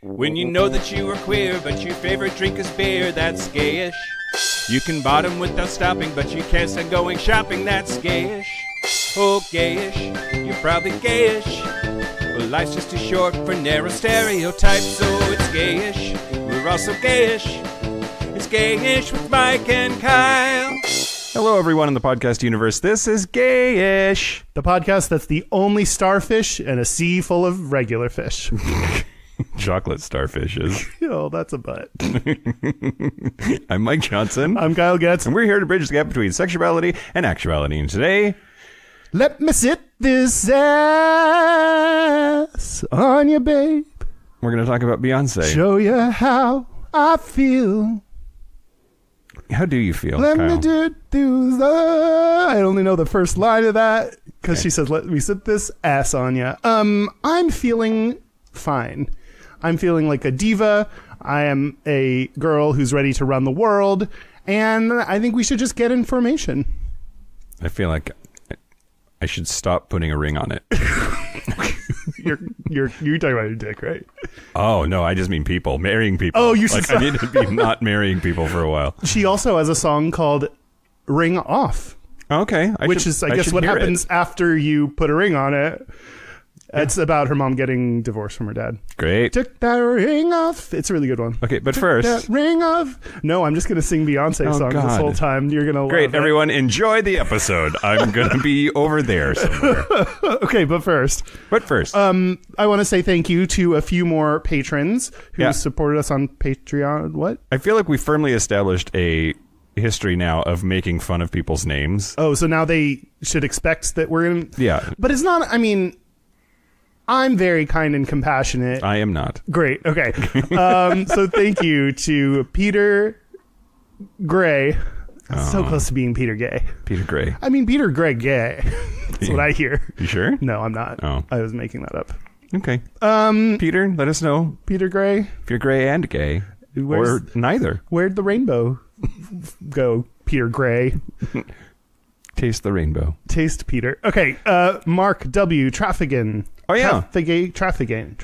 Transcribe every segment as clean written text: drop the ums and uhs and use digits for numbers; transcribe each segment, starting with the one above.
When you know that you are queer, but your favorite drink is beer, that's gayish. You can bottom without stopping, but you can't stand going shopping, that's gayish. Oh, gayish, you're probably gayish. Well, life's just too short for narrow stereotypes, so it's gayish. We're also gayish. It's Gayish with Mike and Kyle. Hello, everyone in the podcast universe. This is Gayish, the podcast that's the only starfish in a sea full of regular fish. Chocolate starfishes. Oh, that's a butt. I'm Mike Johnson. I'm Kyle Getz. And we're here to bridge the gap between sexuality and actuality. And today, let me sit this ass on you, babe. We're going to talk about Beyonce. Show you how I feel. How do you feel, Let Kyle? me do I only know the first line of that because She says, let me sit this ass on you. I'm feeling fine. I'm feeling like a diva. I am a girl who's ready to run the world, and I think we should just get information. I feel like I should stop putting a ring on it. You're talking about your dick, right? Oh, no, I just mean people. Marrying people. Oh, you should I need to be not marrying people for a while. She also has a song called Ring Off. Okay. I guess what happens after you put a ring on it. Yeah. It's about her mom getting divorced from her dad. Great. Took that ring off. It's a really good one. Okay, but Took first... that ring off. No, I'm just going to sing Beyonce songs this whole time. You're going to love Great, it. everyone. Enjoy the episode. I'm going to be over there somewhere. Okay, but first... I want to say thank you to a few more patrons who supported us on Patreon. What? I feel like we firmly established a history now of making fun of people's names. Oh, so now they should expect that we're going to... Yeah. But it's not... I mean... I'm very kind and compassionate. I am not. Great. Okay. So thank you to Peter Gray. So close to being Peter Gay. Peter Gray. I mean, Peter Gray Gay. That's what I hear. You sure? No, I'm not. Oh. I was making that up. Okay. Peter, let us know. Peter Gray. If you're gray and gay. Or neither. Where'd the rainbow go, Peter Gray? Taste the rainbow. Taste Peter. Okay. Mark W. Traffigan. Oh, yeah. Traffigan.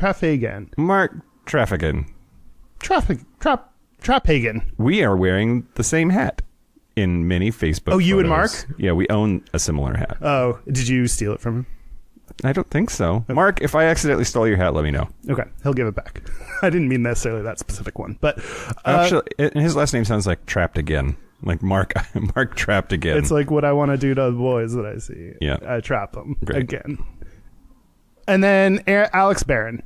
Mark Traffigan. Traphagen. We are wearing the same hat in many Facebook Oh, you photos. and Mark? Yeah, we own a similar hat. Oh, did you steal it from him? I don't think so. Okay. Mark, if I accidentally stole your hat, let me know. Okay, he'll give it back. I didn't mean necessarily that specific one, but... Actually, his last name sounds like Trapped Again. Like Mark Trapped Again. It's like what I want to do to the boys that I see. Yeah. I trap them again. And then Alex Barron.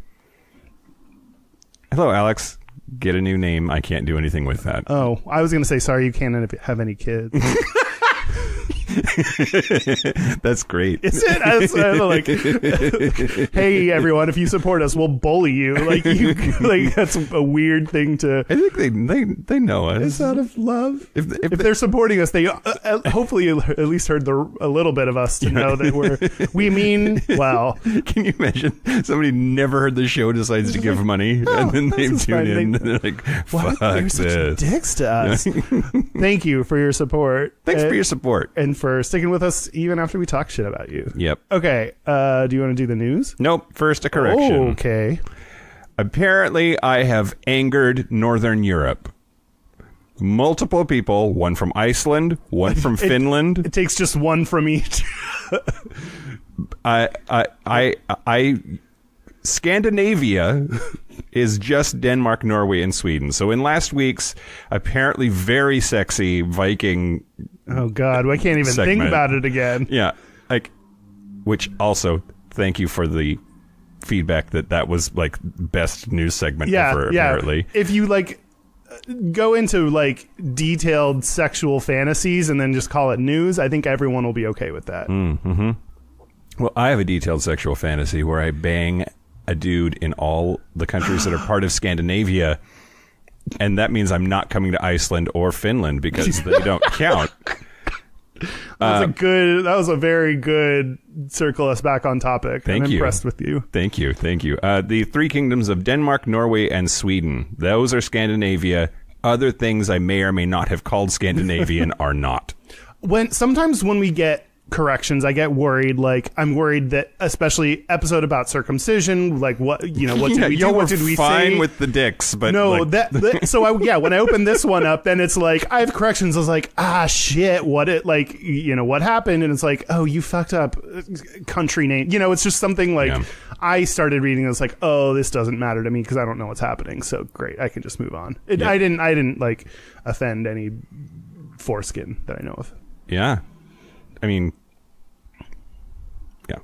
Hello, Alex. Get a new name. I can't do anything with that. Oh, I was going to say, sorry, you can't have any kids. That's great. Is it? Like, hey, everyone, if you support us, we'll bully you. Like that's a weird thing to... I think they know us. It's out of love. If they're supporting us, they hopefully at least heard a little bit of us to know that we mean well. Can you imagine somebody never heard the show decides to give money and then they tune in and they're like, fuck they're such dicks to us. Thank you for your support. Thanks for your support. And for sticking with us even after we talk shit about you. Yep. Okay. Do you want to do the news? Nope. First, a correction. Oh, okay. Apparently, I have angered Northern Europe. Multiple people, one from Iceland, one from Finland. It takes just one from each. Scandinavia is just Denmark, Norway, and Sweden. So in last week's apparently very sexy Viking... Oh, God. I can't even think about it again. Yeah. Which also, thank you for the feedback that was like best news segment ever, apparently. If you go into detailed sexual fantasies and then just call it news, I think everyone will be okay with that. Mm-hmm. Well, I have a detailed sexual fantasy where I bang a dude in all the countries that are part of Scandinavia, and that means I'm not coming to Iceland or Finland because they don't count. That was a very good circle us back on topic. I'm impressed with you. Thank you. The three kingdoms of Denmark, Norway, and Sweden. Those are Scandinavia. Other things I may or may not have called Scandinavian are not. Sometimes when we get corrections. I get worried. Like, I'm worried that, especially episode about circumcision, like what did we do? What did we fine say? with the dicks, but No, like, so when I opened this one up, then it's like I have corrections. I was like, shit, what happened? And it's like, oh, you fucked up country name. It's just something like I started reading. And it's like, oh, this doesn't matter to me because I don't know what's happening. So great, I can just move on. I didn't like offend any foreskin that I know of. Yeah. I mean, yeah.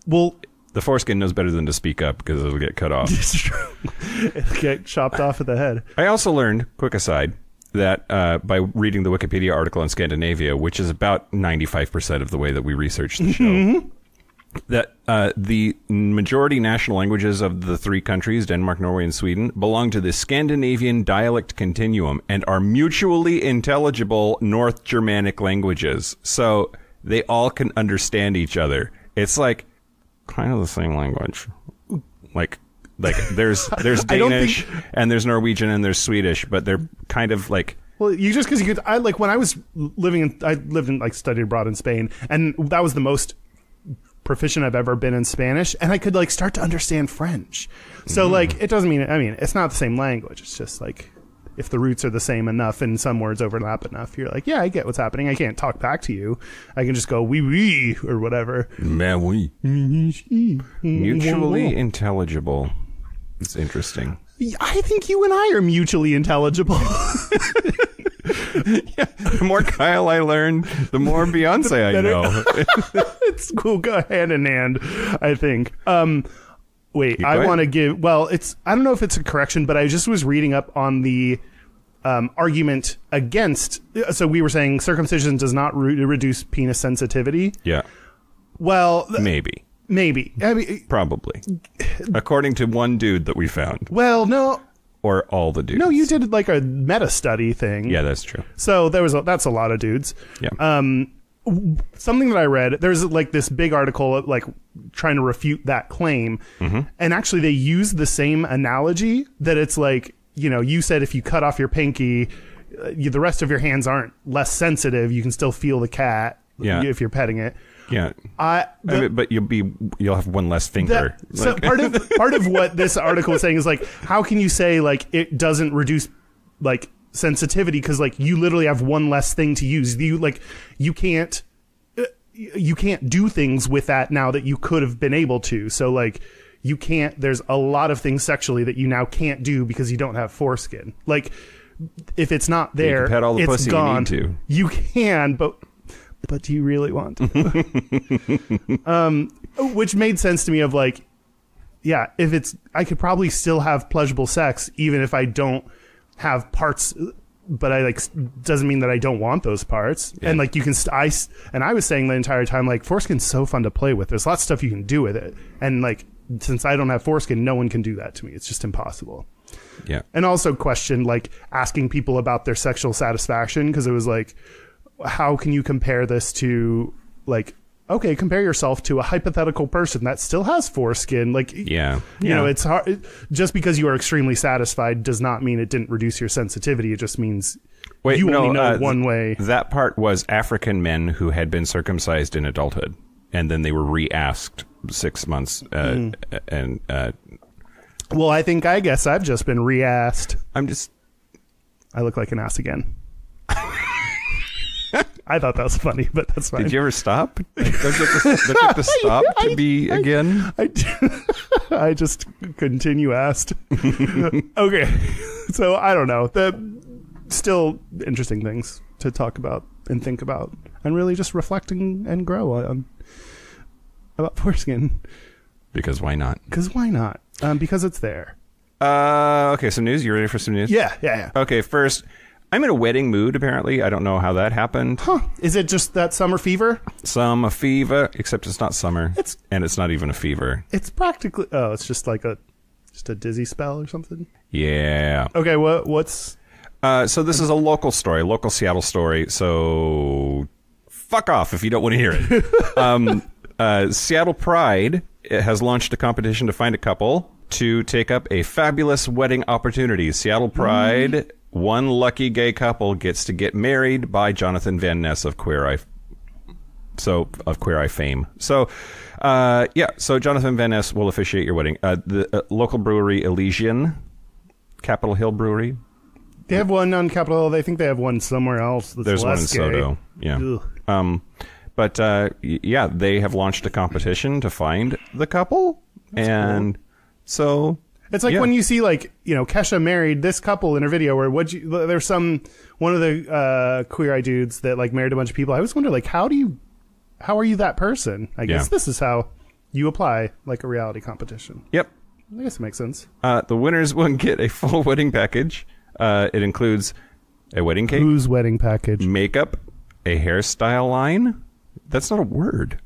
Well, the foreskin knows better than to speak up because it'll get cut off. it's true. It'll get chopped off at the head. I also learned, quick aside, that by reading the Wikipedia article on Scandinavia, which is about 95% of the way that we research the show, that the majority national languages of the three countries, Denmark, Norway, and Sweden, belong to the Scandinavian dialect continuum and are mutually intelligible North Germanic languages. So they all can understand each other. It's like kind of the same language. Like there's Danish and there's Norwegian and there's Swedish, but they're kind of like... Well, I like when I was studied abroad in Spain, and that was the most proficient I've ever been in Spanish, and I could like start to understand French. So like it doesn't mean it's not the same language. It's just like if the roots are the same enough and some words overlap enough, you're like, yeah, I get what's happening. I can't talk back to you. I can just go oui oui or whatever. Mais oui. Mutually intelligible. It's interesting. I think you and I are mutually intelligible. Yeah, the more Kyle I learn, the more Beyonce I know. It's cool, go hand in hand, I think. Wait, I want to give... Well, I don't know if it's a correction, but I just was reading up on the argument against... So we were saying circumcision does not reduce penis sensitivity. Yeah. Well... Maybe. I mean, probably. According to one dude that we found. Well, no... Or all the dudes. No, you did like a meta study thing. Yeah, that's true. So that's a lot of dudes. Yeah. Something that I read, there's like this big article like trying to refute that claim. And actually they use the same analogy that it's like, you said if you cut off your pinky, the rest of your hands aren't less sensitive. You can still feel the cat if you're petting it. Yeah, but you'll have one less finger. So part of what this article is saying is like, how can you say like it doesn't reduce like sensitivity because like you literally have one less thing to use. You can't do things with that now that you could have been able to. So like you can't. There's a lot of things sexually that you now can't do because you don't have foreskin. Like if it's not there, you can pet all the it's pussy gone. You need to. You can, but do you really want to? Which made sense to me of like, yeah, I could probably still have pleasurable sex even if I don't have parts, but doesn't mean that I don't want those parts. Yeah. And like you can, and I was saying the entire time, like foreskin's so fun to play with. There's lots of stuff you can do with it. And like, since I don't have foreskin, no one can do that to me. It's just impossible. Yeah. And also questioned like asking people about their sexual satisfaction. Cause it was like, how can you compare this to like, okay, compare yourself to a hypothetical person that still has foreskin. Like, you know, it's hard. Just because you are extremely satisfied does not mean it didn't reduce your sensitivity. It just means you only know one way. That part was African men who had been circumcised in adulthood. And then they were re-asked 6 months. Well, I guess I've just been re-asked. I look like an ass again. I thought that was funny, but that's fine. Did you ever stop? Don't you have to stop to be again? I just continue asked. Okay. So I don't know. Still interesting things to talk about and think about and really just reflecting and grow on about foreskin. Because why not? Because why not? Because it's there. Okay, some news. You ready for some news? Yeah. Okay, first... I'm in a wedding mood, apparently. I don't know how that happened. Huh. Is it just that summer fever? Summer fever, except it's not summer. And it's not even a fever. It's practically... Oh, it's just like a dizzy spell or something? Yeah. Okay, what's... So this is a local story, local Seattle story, so fuck off if you don't want to hear it. Seattle Pride has launched a competition to find a couple to take up a fabulous wedding opportunity. Seattle Pride... One lucky gay couple gets to get married by Jonathan Van Ness of Queer Eye So of Queer Eye fame. So, so Jonathan Van Ness will officiate your wedding. The local brewery, Elysian, Capitol Hill Brewery. They have one on Capitol Hill. I think they have one somewhere else. There's one in Soto. Yeah. But they have launched a competition to find the couple. That's cool. So it's like when you see Kesha married this couple in her video where there's one of the Queer Eye dudes that married a bunch of people. I always wonder how are you that person? I guess this is how you apply a reality competition. Yep. I guess it makes sense. The winners will get a full wedding package. It includes a wedding cake. Whose wedding package? Makeup, a hairstyle line. That's not a word.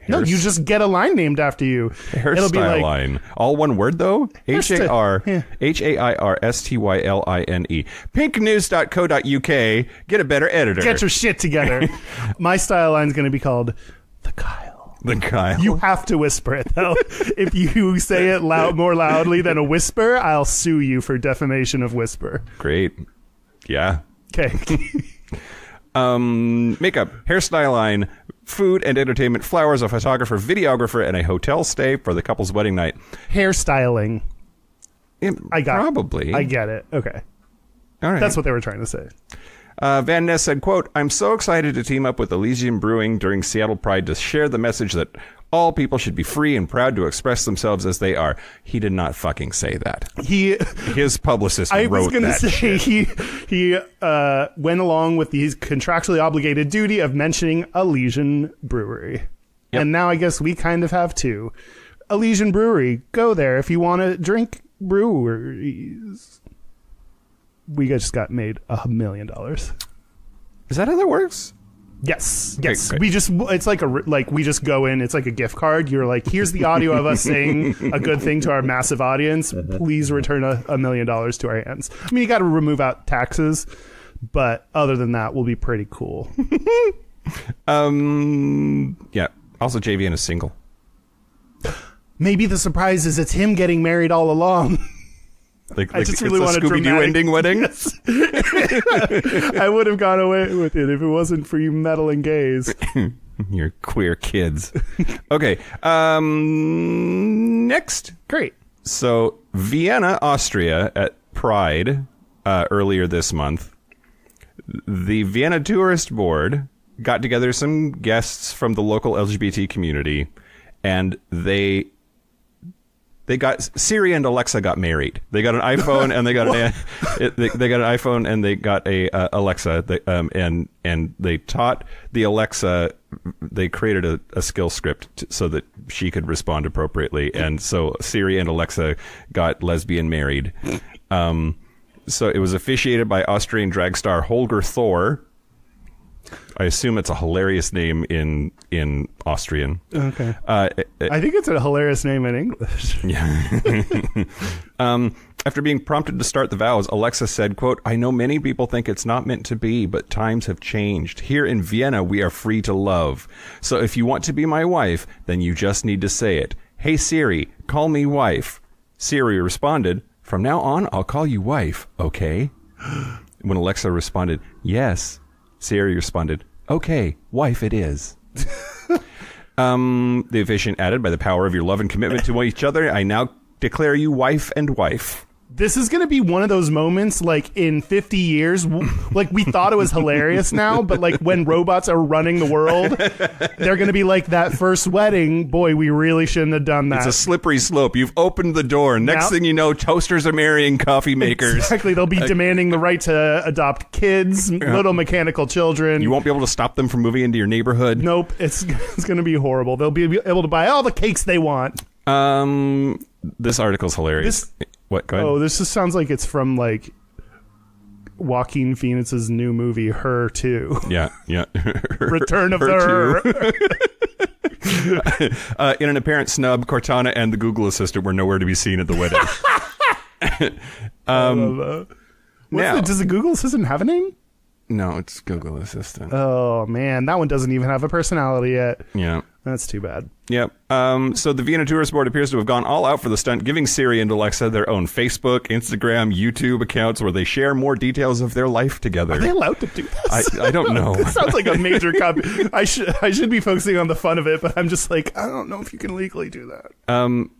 No, you just get a line named after you. Hairstyle line. All one word, though? Hairstyle. Pinknews.co.uk. Get a better editor. Get your shit together. My style line is going to be called The Kyle. The Kyle. You have to whisper it, though. If you say it more loudly than a whisper, I'll sue you for defamation of whisper. Great. Yeah. Okay. Makeup, hairstyle line, food and entertainment, flowers, a photographer, videographer, and a hotel stay for the couple's wedding night. Hairstyling. I get it. Okay. All right. That's what they were trying to say. Van Ness said, quote, "I'm so excited to team up with Elysian Brewing during Seattle Pride to share the message that all people should be free and proud to express themselves as they are." He did not fucking say that. His publicist wrote that. I was going to say he went along with his contractually obligated duty of mentioning Elysian Brewery. Yep. And now I guess we kind of have to. Elysian Brewery, go there if you want to drink breweries. We just got made $1 million. Is that how that works? Yes. Okay, yes. great. We just go in. It's like a gift card. You're like, here's the audio of us saying a good thing to our massive audience. Please return $1 million to our hands. I mean, you got to remove out taxes, but other than that, we'll be pretty cool. Yeah. Also, JVN is single. Maybe the surprise is it's him getting married all along. I just really want a Scooby-Doo ending wedding. Yes. I would have gone away with it if it wasn't for you meddling gays. You're queer kids. Okay. Next. Great. So Vienna, Austria at Pride earlier this month, the Vienna Tourist Board got together some guests from the local LGBT community, and they got Siri and Alexa got married. They got an iPhone and they got they got an iPhone and they got a Alexa. And they taught the Alexa. They created a skill script so that she could respond appropriately. And so Siri and Alexa got lesbian married. So it was officiated by Austrian drag star Holger Thor. I assume it's a hilarious name in Austrian. Okay. I think it's a hilarious name in English. Yeah. After being prompted to start the vows, Alexa said, quote, "I know many people think it's not meant to be, but times have changed. Here in Vienna, we are free to love. So if you want to be my wife, then you just need to say it. Hey, Siri, call me wife." Siri responded, "From now on, I'll call you wife, okay?" When Alexa responded, "Yes," Siri responded, "Okay, wife it is." The officiant added, "By the power of your love and commitment to each other, I now declare you wife and wife." This is going to be one of those moments, like, in 50 years, like, we thought it was hilarious now, but, like, when robots are running the world, they're going to be like, that first wedding, boy, we really shouldn't have done that. It's a slippery slope. You've opened the door. Next thing you know, toasters are marrying coffee makers. Exactly. They'll be demanding the right to adopt kids, little mechanical children. You won't be able to stop them from moving into your neighborhood. Nope. It's going to be horrible. They'll be able to buy all the cakes they want. This article's hilarious. What? Go ahead. Oh, this just sounds like it's from, like, Joaquin Phoenix's new movie, Her 2. Yeah. Return of the Her. In an apparent snub, Cortana and the Google Assistant were nowhere to be seen at the wedding. I love that. Does the Google Assistant have a name? No, it's Google Assistant. Oh, man. That one doesn't even have a personality yet. Yeah. That's too bad. Yep. So the Vienna Tourist Board appears to have gone all out for the stunt, giving Siri and Alexa their own Facebook, Instagram, YouTube accounts where they share more details of their life together. Are they allowed to do this? I don't know. This sounds like a major copy. I should be focusing on the fun of it, but I'm just like, I don't know if you can legally do that.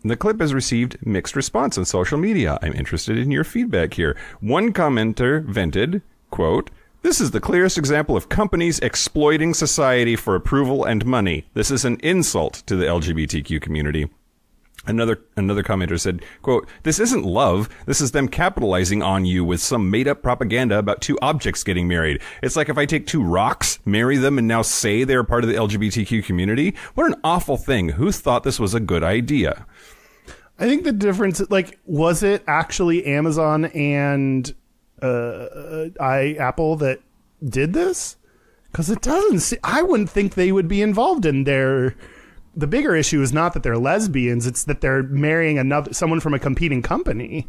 The clip has received mixed response on social media. I'm interested in your feedback here. One commenter vented, quote, "This is the clearest example of companies exploiting society for approval and money. This is an insult to the LGBTQ community." Another commenter said, quote, "This isn't love. This is them capitalizing on you with some made-up propaganda about two objects getting married. It's like if I take two rocks, marry them, and now say they're part of the LGBTQ community. What an awful thing. Who thought this was a good idea?" I think the difference, like, was it actually Amazon and Apple that did this? Because it doesn't I wouldn't think they would be involved in their... The bigger issue is not that they're lesbians, it's that they're marrying someone from a competing company.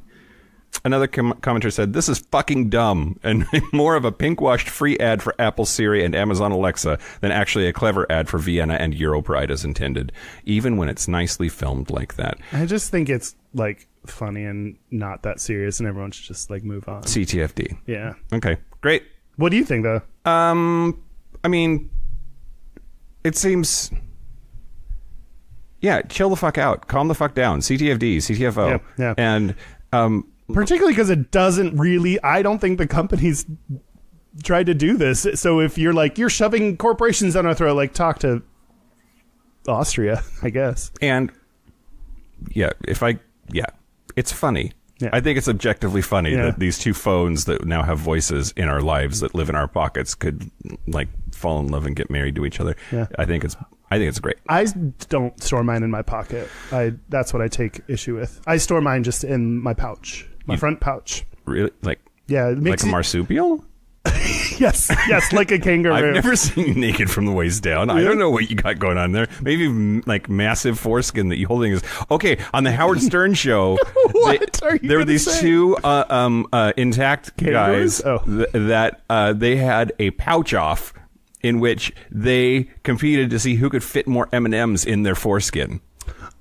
Another commenter said, "This is fucking dumb and more of a pink-washed free ad for Apple Siri and Amazon Alexa than actually a clever ad for Vienna and Europride as intended, even when it's nicely filmed like that." I just think it's, like, funny and not that serious, and everyone should just, like, move on. CTFD. Yeah. Okay, great. What do you think, though? I mean, it seems... Yeah, chill the fuck out. Calm the fuck down. CTFD, CTFO. Yeah. And... particularly because it doesn't really... I don't think the companies tried to do this. So if you're like, you're shoving corporations down our throat, like, talk to Austria, I guess. And, yeah, it's funny. Yeah. I think it's objectively funny that these two phones that now have voices in our lives that live in our pockets could, like, fall in love and get married to each other. Yeah. I think it's great. I don't store mine in my pocket. That's what I take issue with. I store mine just in my pouch, my front pouch. Really? Like, yeah, it makes like a marsupial? Yes, like a kangaroo. I've never seen you naked from the waist down. I don't know what you got going on there. Maybe like massive foreskin that you holding is okay. On the Howard Stern show, there were these two intact kangaroos? guys that they had a pouch off in which they competed to see who could fit more M&Ms in their foreskin.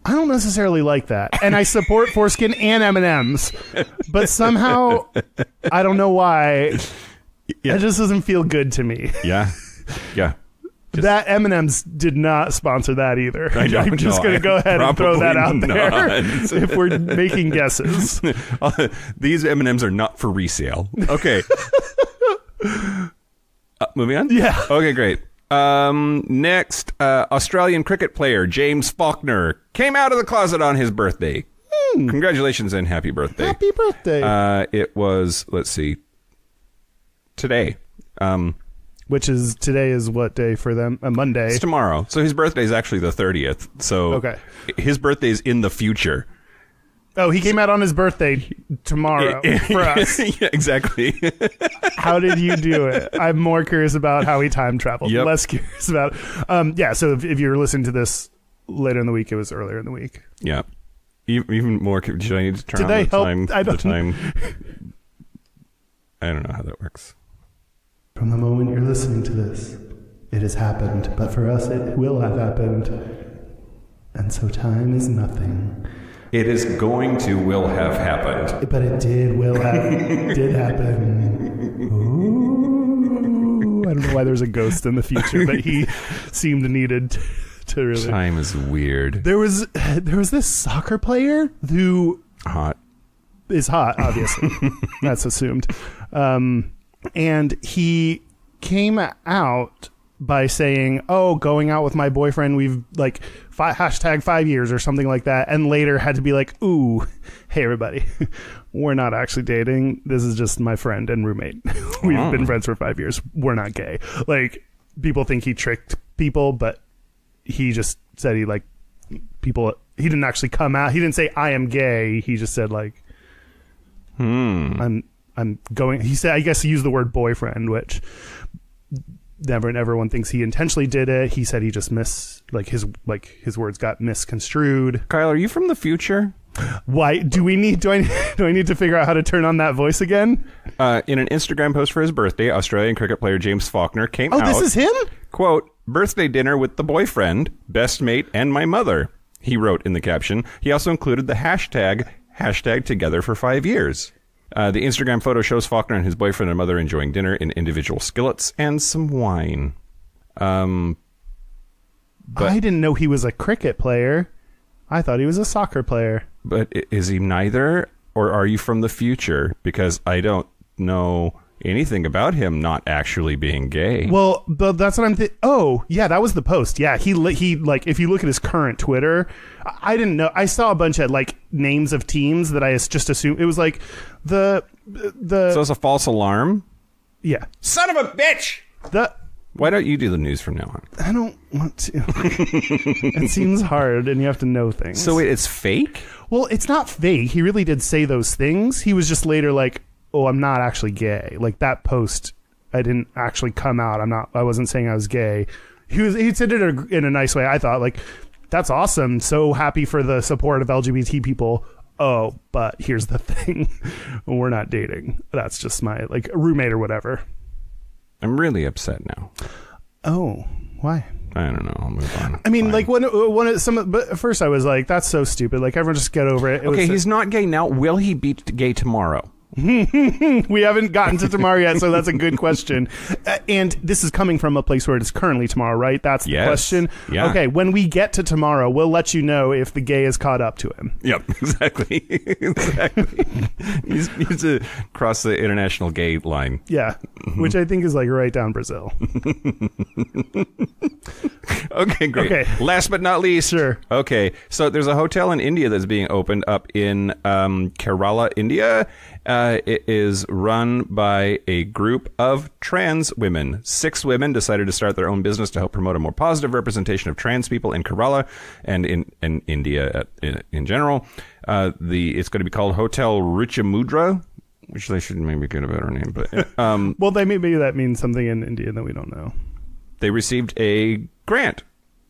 I don't necessarily like that, and I support foreskin and M&Ms, but somehow I don't know why. Yeah. It just doesn't feel good to me. Yeah. That M&M's did not sponsor that either. I'm just going to go ahead and throw that out there if we're making guesses. These M&M's are not for resale. Okay. Moving on? Yeah. Okay, great. Next, Australian cricket player James Faulkner came out of the closet on his birthday. Congratulations and happy birthday. Happy birthday. It was, let's see, today. Which is, today is what day for them? A Monday. It's tomorrow. So his birthday is actually the 30th. So okay. His birthday is in the future. Oh, he came out on his birthday tomorrow for us. Yeah, exactly. How did you do it? I'm more curious about how he time traveled. Yep. Less curious about yeah, so if you're listening to this later in the week, it was earlier in the week. Yeah. Even more... Should I need to turn on the help? time? I don't the time. I don't know how that works. From the moment you're listening to this, it has happened. But for us, it will have happened. And so time is nothing. It is will have happened. But it did happen. Ooh. I don't know why there's a ghost in the future, but he seemed needed to really... Time is weird. There was this soccer player who... is hot, obviously. That's assumed. And he came out by saying, "Oh, going out with my boyfriend, we've like hashtag 5 years or something like that," and later had to be like, "Ooh, hey everybody, we're not actually dating. This is just my friend and roommate. We've been friends for 5 years. We're not gay." Like, people think he tricked people, but he just said he didn't actually come out. He didn't say I am gay. He just said like, I'm going. He said, I guess he used the word boyfriend, which everyone thinks he intentionally did it. He said he just his words got misconstrued. Kyle, are you from the future? Why do I need to figure out how to turn on that voice again? In an Instagram post for his birthday, Australian cricket player James Faulkner came out. Oh, this is him? Quote, birthday dinner with the boyfriend, best mate, and my mother, he wrote in the caption. He also included the hashtag together for 5 years. The Instagram photo shows Faulkner and his boyfriend and mother enjoying dinner in individual skillets and some wine. But I didn't know he was a cricket player. I thought he was a soccer player. But is he neither, or are you from the future? Because I don't know anything about him not actually being gay. Well, but that's what I'm thinking. Oh, yeah, that was the post. Yeah, he like, if you look at his current Twitter, I didn't know. I saw a bunch of like names of teams that I just assumed it was like the. So it's a false alarm? Yeah. Son of a bitch! Why don't you do the news from now on? I don't want to. It seems hard, and you have to know things. So it's fake? Well, it's not fake. He really did say those things. He was just later like, oh, I'm not actually gay. Like that post, I didn't actually come out. I wasn't saying I was gay. He said it in a nice way. I thought like, that's awesome. So happy for the support of LGBT people. Oh, but here's the thing. We're not dating. That's just my like roommate or whatever. I'm really upset now. Oh, why? I don't know. I'll move on. I mean, fine. Like but at first I was like, that's so stupid. Like everyone just get over it. Okay, he's not gay now. Will he be gay tomorrow? We haven't gotten to tomorrow yet, so that's a good question. And this is coming from a place where it is currently tomorrow, right? That's the question. Yeah. Okay, when we get to tomorrow, we'll let you know if the gay is caught up to him. Yep, exactly. Exactly. He's across the international gay line. Yeah, which I think is like right down Brazil. Okay, great. Okay. Last but not least. Sure. Okay, so there's a hotel in India that's being opened up in Kerala, India. It is run by a group of trans women. 6 women decided to start their own business to help promote a more positive representation of trans people in Kerala and in India in general. It's going to be called Hotel Ruchamudra, which they should maybe get a better name. But well, maybe that means something in India that we don't know. They received a grant.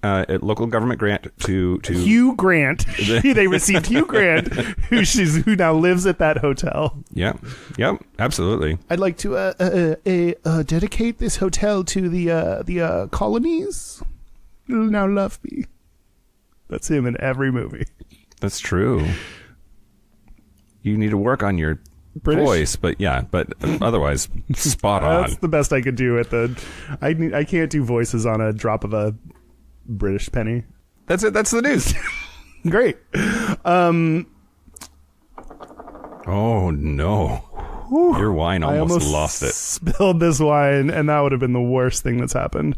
A local government grant to Hugh Grant. They received Hugh Grant, who now lives at that hotel. Yeah, absolutely. I'd like to dedicate this hotel to the colonies who now love me. That's him in every movie. That's true. You need to work on your British voice, but otherwise spot on. That's the best I could do at the. I can't do voices on a drop of a British penny. That's it. That's the news. Great. Oh no. Your wine almost lost it. Spilled this wine, and that would have been the worst thing that's happened.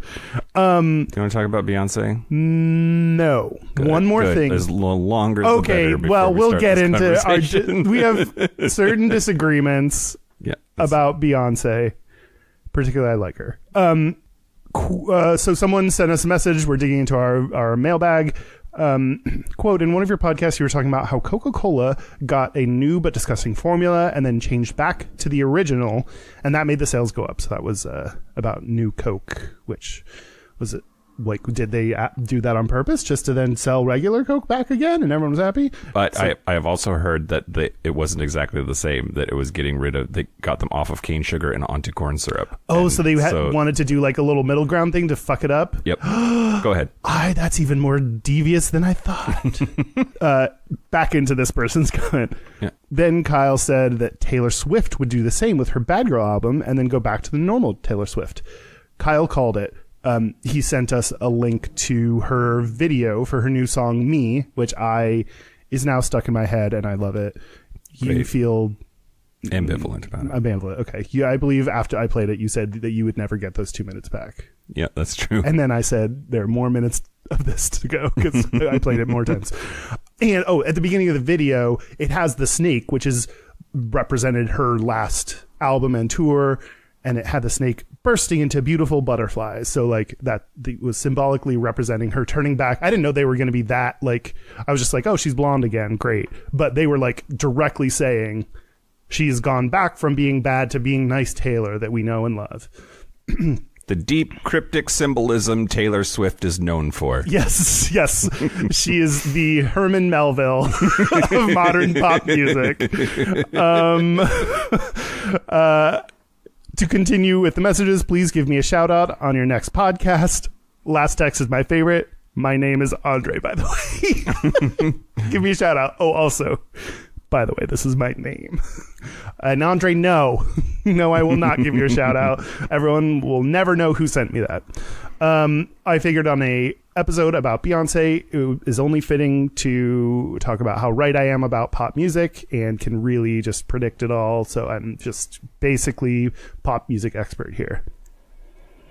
Do you want to talk about Beyonce? No. Good, one more thing. As longer. Okay. The better well, we'll get into our. We have certain disagreements about Beyonce. Particularly, I like her. So someone sent us a message. We're digging into our mailbag. Quote, in one of your podcasts, you were talking about how Coca-Cola got a new but disgusting formula and then changed back to the original, and that made the sales go up. So that was about new Coke, which was it. Like, did they do that on purpose just to then sell regular Coke back again and everyone was happy? But I have also heard that it wasn't exactly the same, that it was they got them off of cane sugar and onto corn syrup. Oh, so they wanted to do like a little middle ground thing to fuck it up? Yep. Go ahead. That's even more devious than I thought. Back into this person's comment. Yeah. Then Kyle said that Taylor Swift would do the same with her Bad Girl album and then go back to the normal Taylor Swift. Kyle called it. He sent us a link to her video for her new song Me, which is now stuck in my head and I love it. You feel ambivalent about it. Ambivalent. Okay. Yeah, I believe after I played it, you said that you would never get those 2 minutes back. Yeah, that's true. And then I said there are more minutes of this to go because I played it more times. And at the beginning of the video, it has the snake, which is represented her last album and tour. And it had the snake bursting into beautiful butterflies. So like that was symbolically representing her turning back. I didn't know they were going to be that, like, I was just like, oh, she's blonde again. Great. But they were like directly saying she's gone back from being bad to being nice Taylor that we know and love. The deep cryptic symbolism Taylor Swift is known for. Yes. She is the Herman Melville of modern pop music. To continue with the messages, please give me a shout out on your next podcast. Last text is my favorite. My name is Andre, by the way. Give me a shout out. Oh, also, by the way, this is my name. And Andre, no. No, I will not give you a shout out. Everyone will never know who sent me that. I figured on a episode about Beyonce, it is only fitting to talk about how right I am about pop music and can really just predict it all. So I'm just basically pop music expert here.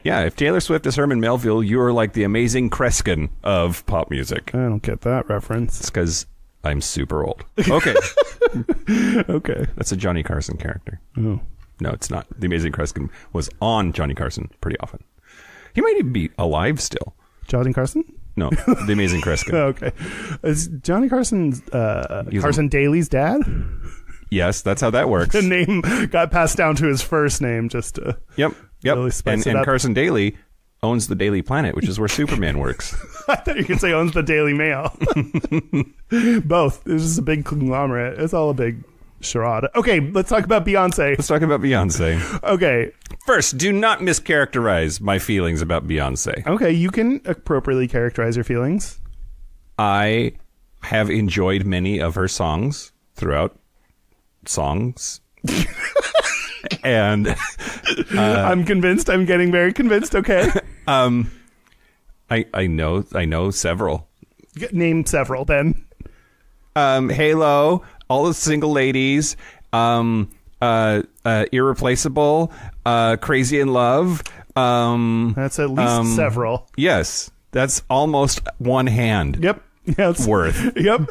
Yeah, if Taylor Swift is Herman Melville, you are like the amazing Kreskin of pop music. I don't get that reference. It's because I'm super old. Okay. Okay. That's a Johnny Carson character. Oh. No, it's not. The Amazing Kreskin was on Johnny Carson pretty often. He might even be alive still. Johnny Carson? No, The Amazing Kreskin. Okay. Is Johnny Carson's Carson Daly's dad? Yes, that's how that works. The name got passed down to his first name just to Yep. really spice it and up. Carson Daly owns the Daily Planet, which is where Superman works. I thought you could say owns the Daily Mail. Both. It's just a big conglomerate. It's all a big charade. Okay, let's talk about Beyonce. Let's talk about Beyonce. Okay. First, do not mischaracterize my feelings about Beyonce. Okay, you can appropriately characterize your feelings. I have enjoyed many of her songs throughout songs. And I'm convinced. I'm getting very convinced. Okay. I know several. Name several then. Halo, All the Single Ladies, Irreplaceable, Crazy in Love. That's at least several. Yes, that's almost one hand. Yep. Yes. Worth. Yep.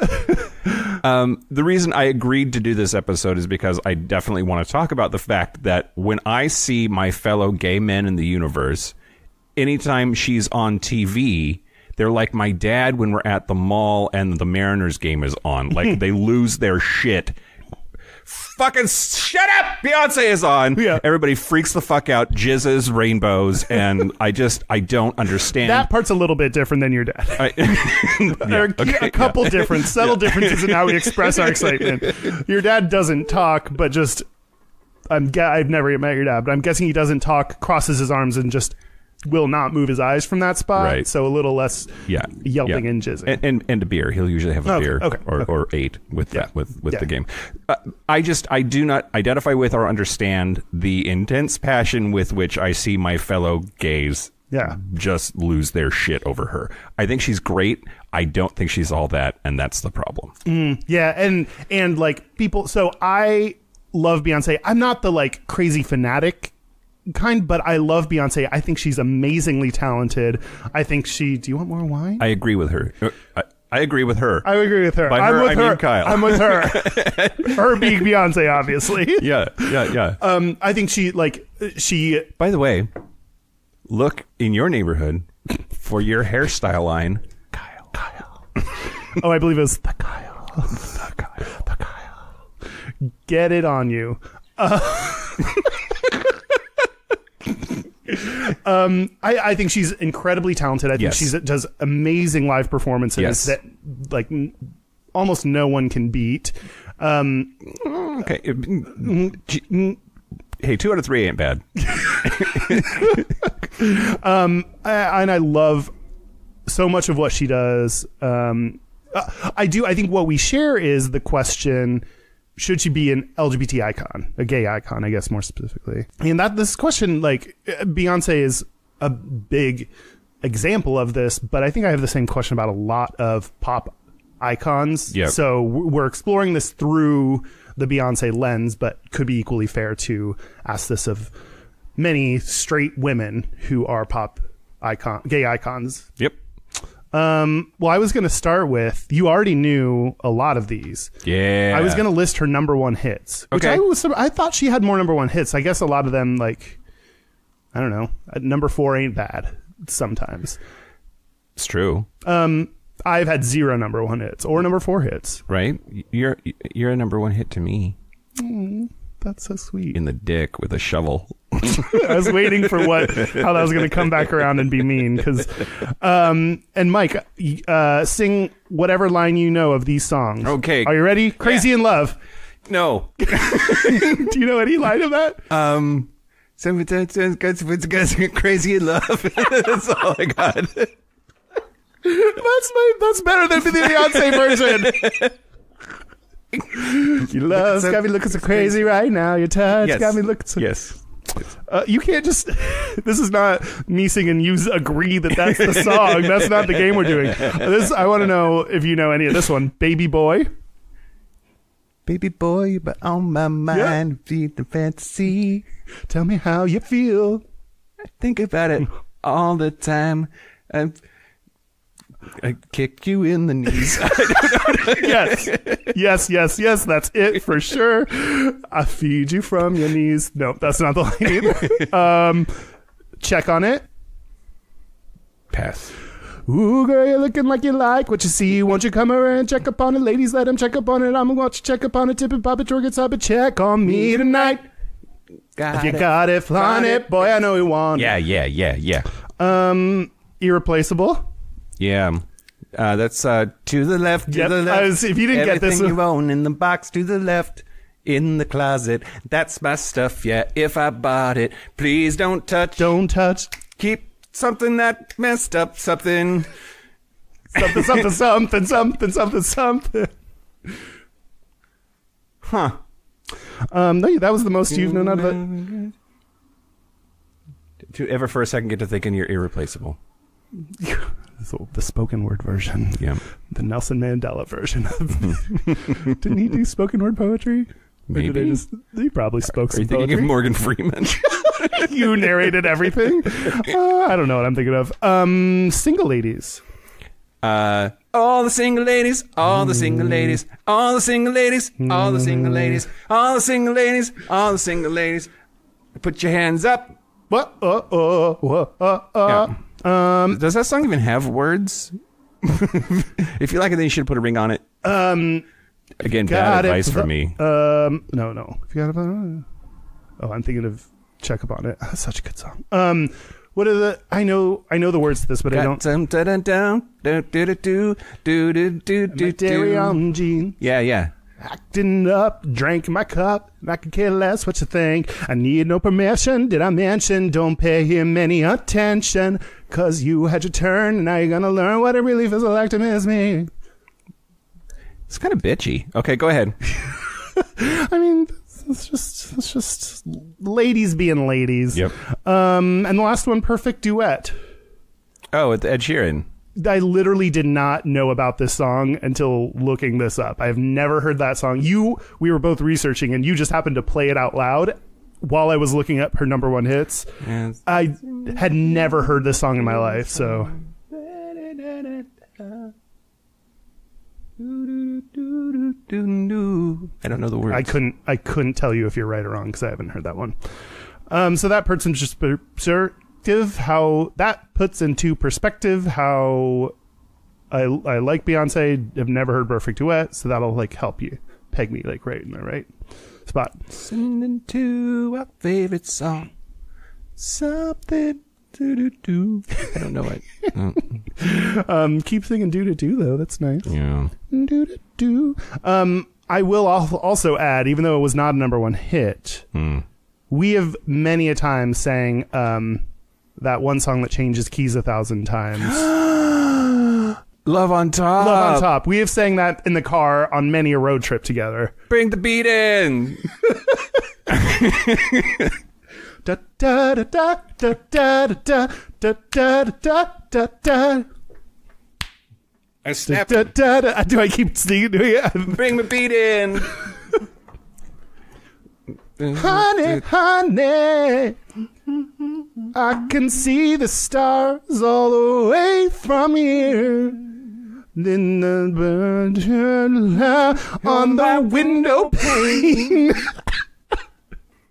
The reason I agreed to do this episode is because I definitely want to talk about the fact that when I see my fellow gay men in the universe, anytime she's on TV, they're like my dad when we're at the mall and the Mariners game is on. Like, they lose their shit. Fucking shut up! Beyonce is on. Yeah. Everybody freaks the fuck out, jizzes, rainbows, and I don't understand. That part's a little bit different than your dad. There are a couple different, subtle differences in how we express our excitement. Your dad doesn't talk, but just... I've never met your dad, but I'm guessing he doesn't talk, crosses his arms, and just will not move his eyes from that spot. Right. So a little less yelping and jizzing. And a beer. He'll usually have a beer or 8 with that with the game. I do not identify with or understand the intense passion with which I see my fellow gays just lose their shit over her. I think she's great. I don't think she's all that, and that's the problem. And like people, so I love Beyonce. I'm not the like crazy fanatic kind, but I love Beyonce. I think she's amazingly talented. I think do you want more wine? I agree with her. I agree with her. I agree with her. By I'm her, with I her. mean Kyle. I'm with her. Her being Beyonce, obviously. Yeah. I think she. By the way, look in your neighborhood for your hairstyle line. Kyle. Oh, I believe it was the Kyle. The Kyle. Get it on you. I think she's incredibly talented. I think she does amazing live performances that like almost no one can beat. Okay. Hey, 2 out of 3 ain't bad. And I love so much of what she does. I think what we share is the question: should she be an LGBT icon, a gay icon, I guess more specifically? And this question, like, Beyonce is a big example of this, but I think I have the same question about a lot of pop icons. Yep. So we're exploring this through the Beyonce lens, but could be equally fair to ask this of many straight women who are gay icons. Yep. Well, I was going to start with, you already knew a lot of these. Yeah. I was going to list her number 1 hits. Which Okay. I thought she had more number 1 hits. I guess a lot of them, like, I don't know. Number 4 ain't bad sometimes. It's true. I've had 0 number 1 hits or number 4 hits. Right? You're a number 1 hit to me. That's so sweet. In the dick with a shovel. I was waiting for how that was going to come back around and be mean. And Mike, sing whatever line you know of these songs. Okay. Are you ready? Crazy in Love. No. Do you know any line of that? Sometimes crazy in love. That's all I got. That's better than the Beyonce version. Your love's got me looking so crazy right now. Your touch got me looking so... Yes. You can't just... This is not me singing. You agree that that's the song. That's not the game we're doing. I want to know if you know any of this one. Baby Boy. Baby boy, but on my mind, feed the fantasy. Tell me how you feel. I think about it all the time. I kick you in the knees. Yes. That's it for sure. I feed you from your knees. No, that's not the line either. Check on it. Pass. Ooh, girl, you're looking like you like what you see. Won't you come over and check up on it? Ladies, let him check up on it. I'm gonna watch you check up on it. Tip it, pop it, twerk it, stop it. Check on me tonight. If you got it, flaunt it. Boy, I know you want it. Yeah. Irreplaceable. Yeah. That's to the left, to the left. If you didn't get this, everything you own in the box to the left, in the closet. That's my stuff, yeah. If I bought it, please don't touch. Don't touch. Keep something that messed up something. Something. Huh. No, that was the most you've known out of it. Did you ever for a second get to thinking you're irreplaceable? So the spoken word version. Yeah. The Nelson Mandela version. Didn't he do spoken word poetry? Maybe. He probably spoke some Are you thinking poetry. of Morgan Freeman? You narrated everything. I don't know what I'm thinking of. Single ladies. All the single ladies, all the single ladies, all the single ladies, all the single ladies, all the single ladies, all the single ladies. Put your hands up. What? Yeah. Does that song even have words? If you like it, then you should put a ring on it. Again, bad advice for me. No. If you got I'm thinking of Check Up on It. That's such a good song. What are the? I know the words to this, but I don't. Dairy on jeans. Yeah. Acting up, drank my cup, and I could care less what you think. I need no permission, did I mention? Don't pay him any attention, 'cause you had your turn, and now you're gonna learn what it really feels like to miss me. It's kind of bitchy. Okay, go ahead. I mean, it's just ladies being ladies. Yep. And the last one, Perfect Duet. Oh, with Ed Sheeran. I literally did not know about this song until looking this up. I've never heard that song. We were both researching, and you just happened to play it out loud while I was looking up her #1 hits. Yes. I had never heard this song in my life, so. I don't know the words. I couldn't tell you if you're right or wrong because I haven't heard that one. So that person's just how that puts into perspective how I like Beyonce. I've never heard Perfect Duet, so that'll like help you peg me like right in the right spot. Listening to our favorite song, something do. I don't know it. Keep singing do though. That's nice. Yeah. Do. I will also add, even though it was not a #1 hit, we have many a time sang that one song that changes keys 1,000 times. Love on Top. Love on Top. We have sang that in the car on many a road trip together. Bring the beat in. Da da da da da da da da da da da da. I snapped. Do I keep singing? Bring the beat in. Honey, I can see the stars all the way from here. Then the bird on the window pane.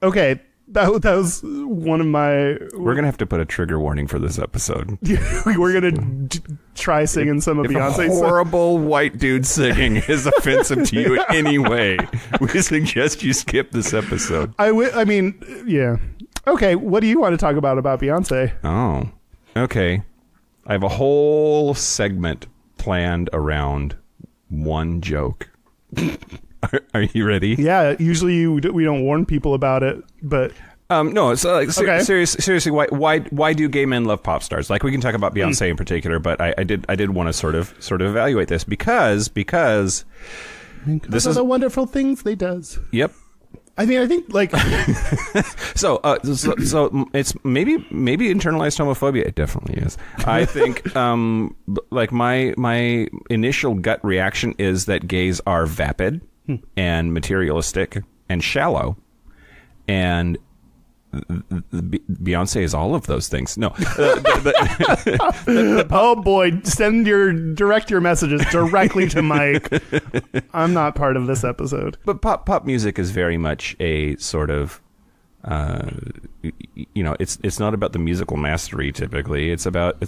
Okay, that was one of my... We're going to have to put a trigger warning for this episode. We're going to try singing some of Beyonce's... If a horrible white dude singing is offensive to you in any way, we suggest you skip this episode. I mean, yeah. Okay, what do you want to talk about Beyonce? Oh, okay. I have a whole segment planned around one joke. Are you ready? Yeah, usually we don't warn people about it, but No, it's like Okay. seriously. Why do gay men love pop stars? Like we can talk about Beyonce in particular, but I did want to sort of evaluate this because this is the wonderful things they does. Yep. I think like So it's maybe internalized homophobia. It definitely is. I think like my initial gut reaction is that gays are vapid and materialistic and shallow, and Beyonce is all of those things. No. oh boy, direct your messages directly to Mike. I'm not part of this episode. But pop music is very much a sort of it's not about the musical mastery typically. It's about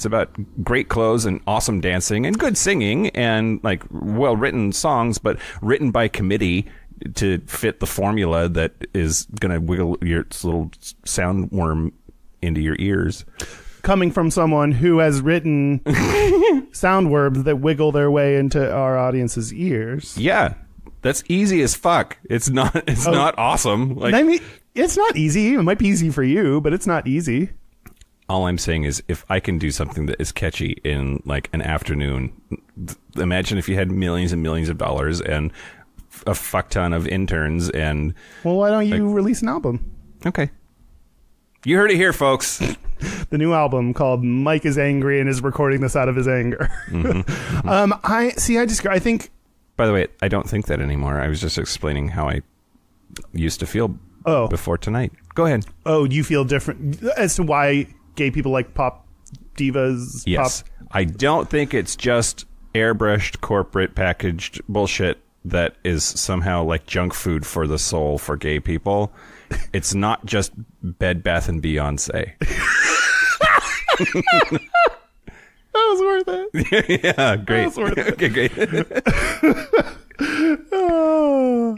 great clothes and awesome dancing and good singing and like well written songs, but written by committee to fit the formula that is going to wiggle your little soundworm into your ears. Coming from someone who has written soundworms that wiggle their way into our audience's ears. Yeah, that's easy as fuck. It's not awesome. Like, I mean, it's not easy. It might be easy for you, but it's not easy. All I'm saying is if I can do something that is catchy in like an afternoon, imagine if you had millions and millions of dollars and a fuck ton of interns and... Well, why don't you release an album? Okay. You heard it here, folks. The new album called Mike is Angry and is recording this out of his anger. I think... By the way, I don't think that anymore. I was just explaining how I used to feel before tonight. Go ahead. Oh, you feel different as to why gay people like pop divas? Yes. I don't think it's just airbrushed, corporate, packaged bullshit that is somehow like junk food for the soul for gay people. It's not just Bed Bath and Beyonce. That was worth it. Yeah, great. That was worth it. Okay, great. Oh.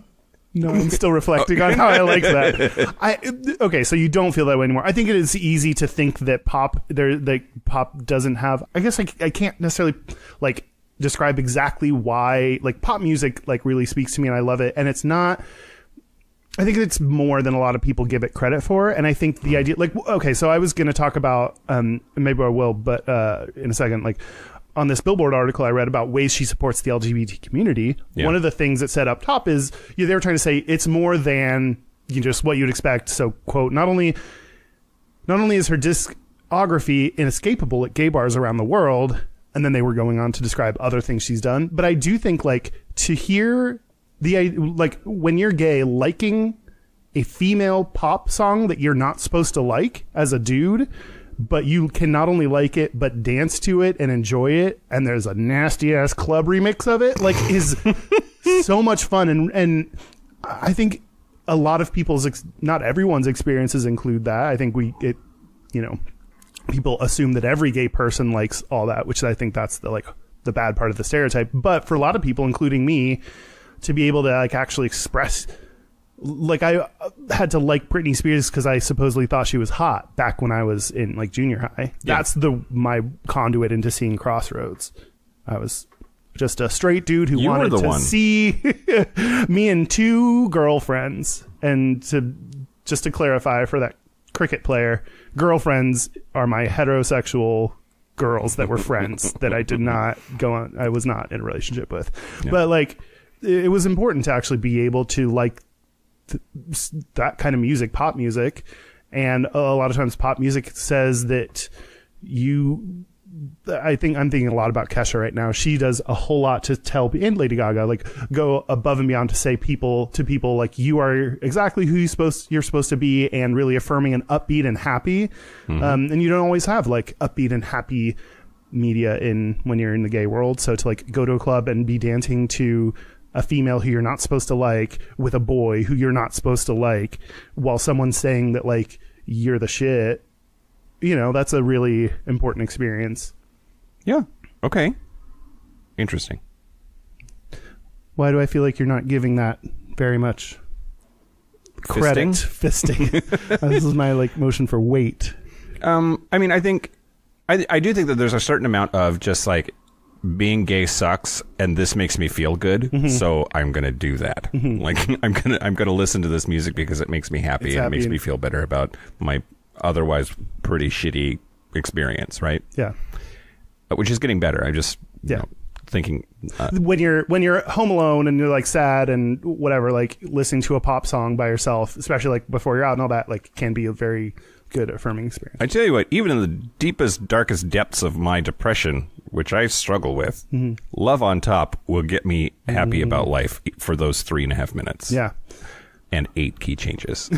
No, I'm still reflecting on how I like that. Okay, so you don't feel that way anymore. I think it is easy to think that pop doesn't have. I guess I can't necessarily like describe exactly why. Like pop music like really speaks to me and I love it, and it's not. I think it's more than a lot of people give it credit for, and I think the idea, like, okay, so I was going to talk about, maybe I will, but in a second, like, on this Billboard article I read about ways she supports the LGBT community. Yeah. One of the things that said up top is they were trying to say it's more than just what you'd expect. So, quote, not only is her discography inescapable at gay bars around the world, and then they were going on to describe other things she's done, but I do think, like, to hear like when you're gay, liking a female pop song that you're not supposed to like as a dude, but you can not only like it but dance to it and enjoy it, and there's a nasty ass club remix of it, like, is so much fun. And I think a lot of people's not everyone's experiences include that. I think people assume that every gay person likes all that, which I think that's the bad part of the stereotype. But for a lot of people, including me, to be able to like actually express, like, I had to like Britney Spears because I supposedly thought she was hot back when I was in like junior high. Yeah. That's my conduit into seeing Crossroads. I was just a straight dude who wanted to see me and two girlfriends. And to clarify for that cricket player, girlfriends are my heterosexual girls that were friends that I did not go on. I was not in a relationship with, but like, it was important to actually be able to like that kind of music, pop music. And a lot of times pop music says that I think I'm thinking a lot about Kesha right now. She does a whole lot to tell, and Lady Gaga, like, go above and beyond to say people like, you are exactly who you're supposed to be, and really affirming and upbeat and happy. Mm-hmm. And you don't always have like upbeat and happy media when you're in the gay world. So to like go to a club and be dancing to a female who you're not supposed to like with a boy who you're not supposed to like, while someone's saying that like you're the shit, that's a really important experience. Yeah. Okay. Interesting. Why do I feel like you're not giving that very much credit? Fisting. This is my like motion for weight. I mean, I think I do think that there's a certain amount of just like being gay sucks and this makes me feel good, so I'm gonna do that. Like I'm gonna listen to this music because it makes me happy and it makes me feel better about my otherwise pretty shitty experience, right? Yeah. Which is getting better. I just you know, thinking when you're home alone and you're like sad and whatever, like listening to a pop song by yourself, especially like before you're out and all that, like can be a very good affirming experience. I tell you what, even in the deepest, darkest depths of my depression, which I struggle with, Love on Top will get me happy about life for those 3.5 minutes. Yeah. And 8 key changes.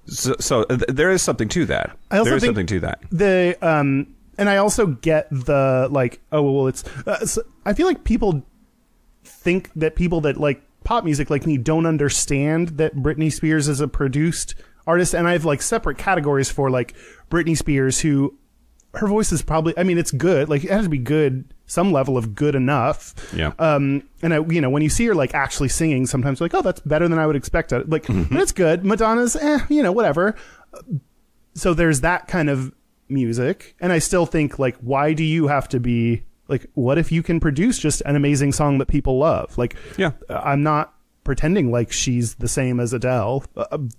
So there is something to that. There is something to that. And I also get the like, oh well, it's. So I feel like people think that people that like pop music like me don't understand that Britney Spears is a produced artist, and I have like separate categories for like Britney Spears, who her voice is probably, I mean, it's good, like it has to be good, some level of good enough. Yeah. And I, you know, when you see her like actually singing, sometimes you're like, oh, that's better than I would expect. Like, but it's good. Madonna's, you know, whatever. So there's that kind of music, and I still think like, why do you have to be like, what if you can produce just an amazing song that people love? Like, yeah, I'm not pretending like she's the same as Adele,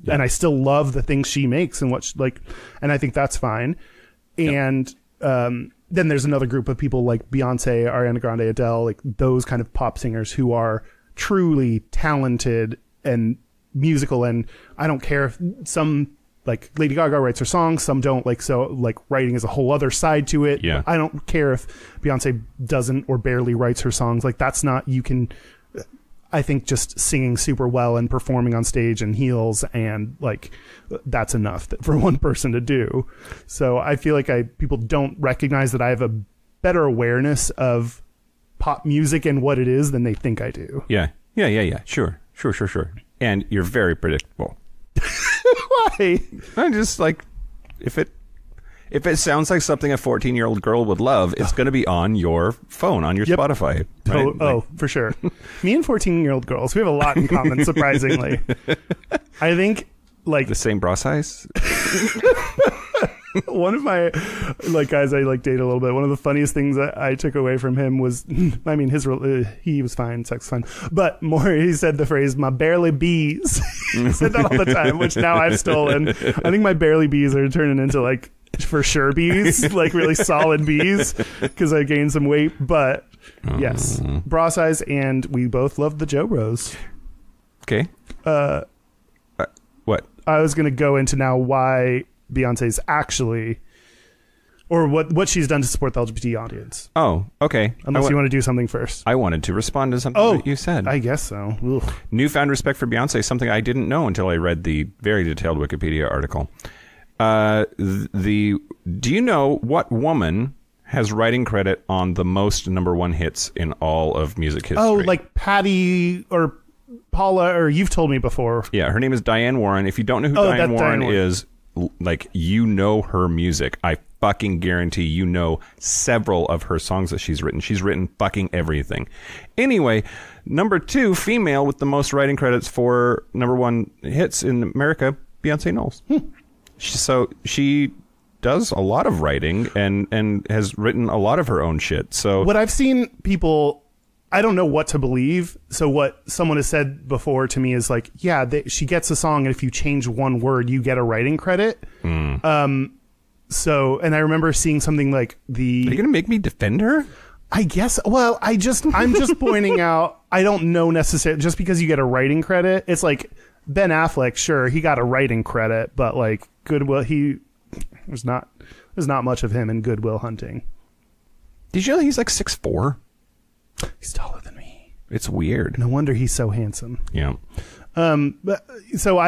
and I still love the things she makes and what she, like, and I think that's fine. And then there's another group of people like Beyonce, Ariana Grande, Adele, like those kind of pop singers who are truly talented and musical, and I don't care if some, like Lady Gaga writes her songs, some don't, like, so like writing is a whole other side to it. Yeah. I don't care if Beyonce doesn't or barely writes her songs. Like that's not, you can, I think just singing super well and performing on stage in heels and like that's enough for one person to do. So I feel like people don't recognize that I have a better awareness of pop music and what it is than they think I do. Yeah. Sure. And you're very predictable. Why? I'm just like, if it sounds like something a 14-year-old girl would love, it's going to be on your phone, on your Spotify. Right? Oh, for sure. Me and 14-year-old girls, we have a lot in common, surprisingly. I think, like... The same bra size? One of my like guys I like date a little bit, one of the funniest things that I took away from him was, I mean, he was fine, sex fine, but more, he said the phrase, my barely bees. He said that all the time, which now I've stolen. I think my barely bees are turning into like for sure bees, like really solid bees, because I gained some weight. But yes, bra size, and we both love the Joe Bros. Okay. What? I was going to go into now why Beyonce's actually, or what she's done to support the LGBT audience. Oh, okay. Unless you want to do something first. I wanted to respond to something that you said. I guess so. Ugh. Newfound respect for Beyonce, something I didn't know until I read the very detailed Wikipedia article. Do you know what woman has writing credit on the most #1 hits in all of music history? Oh, like Patty or Paula, or you've told me before. Yeah, her name is Diane Warren. If you don't know who Diane Warren is, like, you know her music. I fucking guarantee you know several of her songs that she's written. She's written fucking everything. Anyway, #2 female with the most writing credits for #1 hits in America, Beyonce Knowles. So she does a lot of writing and has written a lot of her own shit. So what I've seen people, I don't know what to believe. So what someone has said before to me is like, yeah, she gets a song, and if you change one word, you get a writing credit. So, and I remember seeing something like Are you gonna make me defend her? I guess. Well, I'm just pointing out, I don't know necessarily, just because you get a writing credit, it's like Ben Affleck, sure, he got a writing credit, but like Goodwill, there's not much of him in Good Will Hunting. Did you know he's like 6'4"? He's taller than me. It's weird. No wonder he's so handsome. Yeah. But, so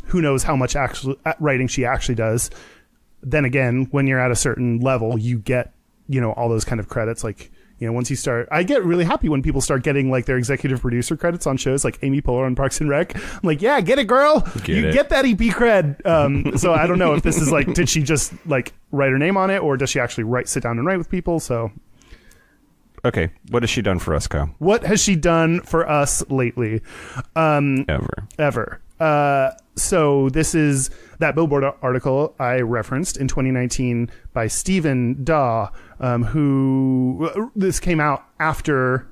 who knows how much writing she actually does. Then again, when you're at a certain level, you get, all those kind of credits. Like, once you start, I get really happy when people start getting like their executive producer credits on shows like Amy Poehler on Parks and Rec. I'm like, yeah, get it, girl. Get that EP cred. So I don't know if this is like, did she just like write her name on it, or does she actually sit down and write with people? So. Okay, what has she done for us, Kyle? What has she done for us lately? Ever. So this is that Billboard article I referenced in 2019 by Stephen Daw, who this came out after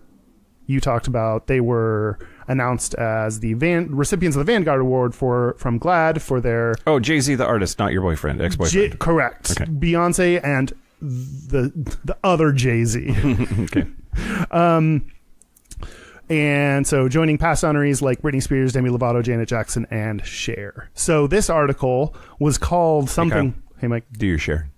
you talked about. They were announced as the recipients of the Vanguard Award from GLAAD for their... Oh, Jay-Z, the artist, not your boyfriend, ex-boyfriend. Correct. Okay. Beyonce and the other Jay-Z. Okay. And so joining past honorees like Britney Spears, Demi Lovato, Janet Jackson, and Cher. So this article was called something... Hey, Mike. Do your share.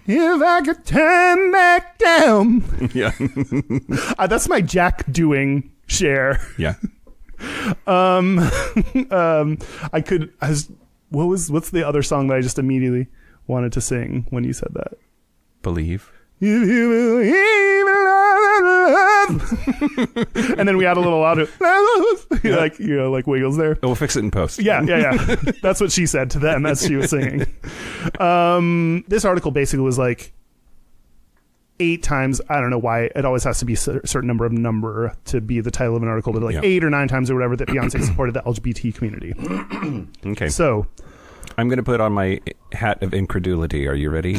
If I could turn back down. Yeah. That's my Jack doing Cher. Yeah. I could... What's the other song that I just immediately wanted to sing when you said that? Believe. If you believe in love. And then we add a little auto, like Wiggles there. We'll fix it in post. Yeah. That's what she said to them as she was singing. This article basically was like 8 times. I don't know why it always has to be a certain number to be the title of an article, but like 8 or 9 times or whatever that Beyonce supported the LGBT community. Okay. So I'm going to put on my hat of incredulity. Are you ready?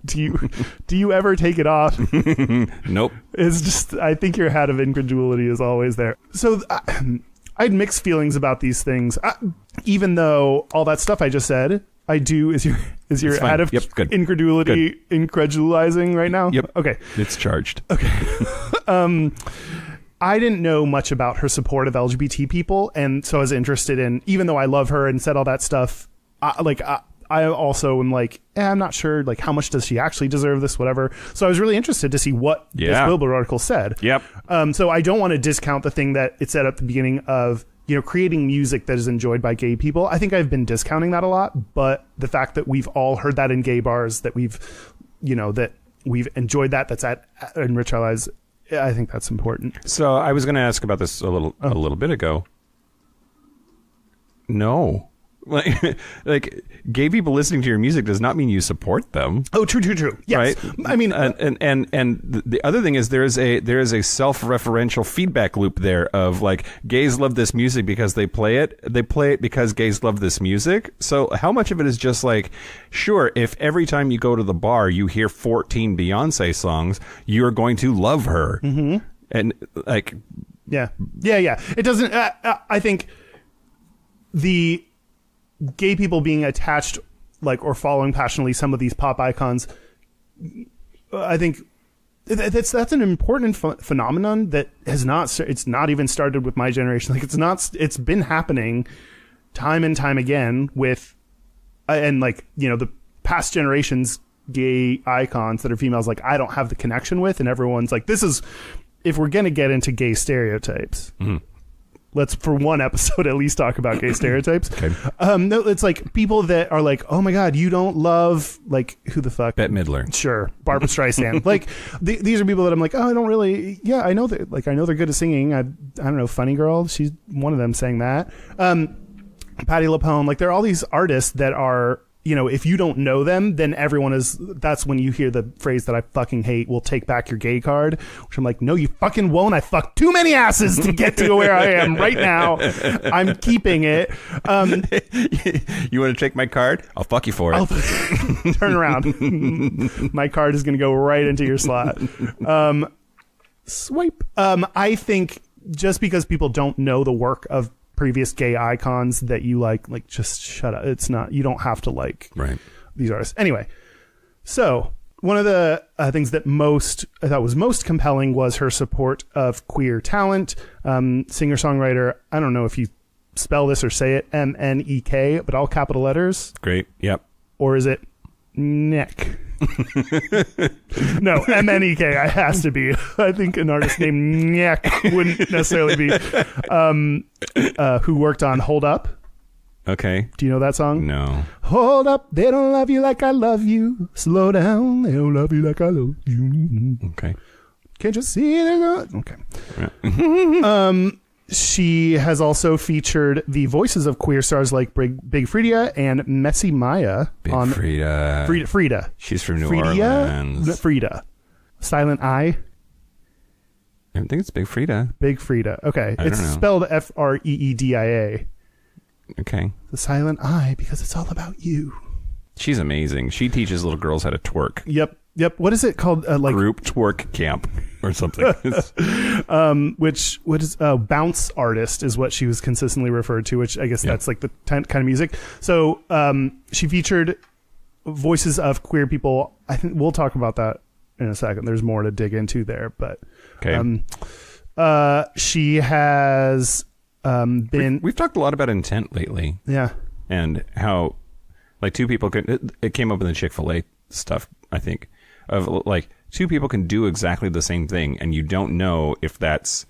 Do you ever take it off? Nope. It's just, I think your hat of incredulity is always there. So I had mixed feelings about these things. Even though all that stuff I just said, I do. Is your hat of incredulity incredulizing right now? Yep. Okay. It's charged. Okay. I didn't know much about her support of LGBT people, and so I was interested in, even though I love her and said all that stuff, I also am like, I'm not sure, like, how much does she actually deserve this, whatever. So I was really interested to see what this Billboard article said. Yep. So I don't want to discount the thing that it said at the beginning of, creating music that is enjoyed by gay people. I think I've been discounting that a lot, but the fact that we've all heard that in gay bars, that we've enjoyed that's enriched our lives, I think that's important. So I was going to ask about this a little bit ago. No. Like gay people listening to your music does not mean you support them. Oh, true. Yes. Right? I mean, and the other thing is there is a self-referential feedback loop there of like, gays love this music because they play it. They play it because gays love this music. So how much of it is just like, sure, if every time you go to the bar you hear 14 Beyonce songs, you're going to love her. Mm-hmm. And like, yeah. It doesn't. I think the gay people being attached, like, or following passionately some of these pop icons, I think that's an important phenomenon that has not. It's not even started with my generation. Like, it's been happening time and time again with, and like, the past generations gay icons that are females. Like, I don't have the connection with, and everyone's like, this is, if we're gonna get into gay stereotypes. Mm-hmm. Let's, for one episode, at least talk about gay stereotypes. Okay. No, it's like people that are like, oh my God, you don't love, like, who the fuck? Bette Midler. Sure. Barbra Streisand. Like, these are people that I'm like, oh, I don't really, I know that, like, I know they're good at singing. I don't know, Funny Girl, she's one of them saying that. Patti LuPone, like, there are all these artists that are, if you don't know them, then that's when you hear the phrase that I fucking hate, will take back your gay card, which I'm like, no, you fucking won't. I fucked too many asses to get to where I am right now. I'm keeping it. You want to take my card? I'll fuck you for it. Turn around. My card is going to go right into your slot. Swipe. I think just because people don't know the work of previous gay icons that you like just shut up. It's not, you don't have to like these artists. Anyway, so one of the things that I thought was most compelling was her support of queer talent. Singer-songwriter, I don't know if you spell this or say it, MNEK, but all capital letters. Great. Yep. Or is it neck? No, MNEK. It has to be. I think an artist named Neck wouldn't necessarily be. Who worked on Hold Up? Okay. Do you know that song? No. Hold up, they don't love you like I love you. Slow down, they don't love you like I love you. Okay. Can't you see it? Okay. Right. She has also featured the voices of queer stars like Big Frida and Messy Maya. Frida. Frida. She's from New Orleans. Frida. Silent I. I think it's Big Frida. Big Frida. Okay. It's spelled Freedia. Okay. The silent I, because it's all about you. She's amazing. She teaches little girls how to twerk. Yep. What is it called? Group twerk camp or something. What is bounce artist is what she was consistently referred to, which I guess that's like the kind of music. So she featured voices of queer people. I think we'll talk about that in a second. There's more to dig into there, but she has been. We've talked a lot about intent lately. Yeah, and how like two people could. It came up in the Chick-fil-A stuff, I think, of like two people can do exactly the same thing, and you don't know if that's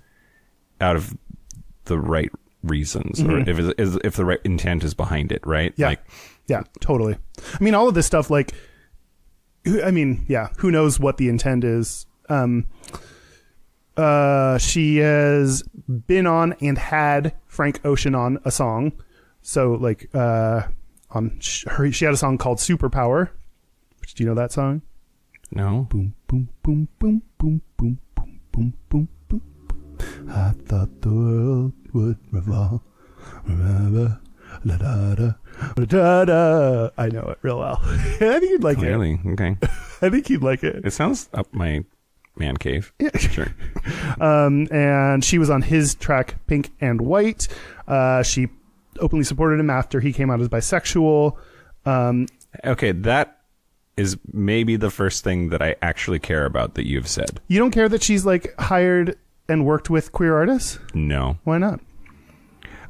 out of the right reasons or if the right intent is behind it, right? Yeah. Yeah, totally. I mean, all of this stuff, like, who knows what the intent is? She has been on and had Frank Ocean on a song. So, like, she had a song called Superpower. Do you know that song? No. Boom, boom, boom, boom, boom, boom, boom, boom, boom, boom. I thought the world would revolve. La da da da da. I know it real well. I think you'd like it. Really? Okay. I think you'd like it. It sounds up my man cave. Yeah. Sure. And she was on his track Pink and White. She openly supported him after he came out as bisexual. Okay, that is maybe the first thing that I actually care about that you've said. You don't care that she's like hired and worked with queer artists? No. Why not?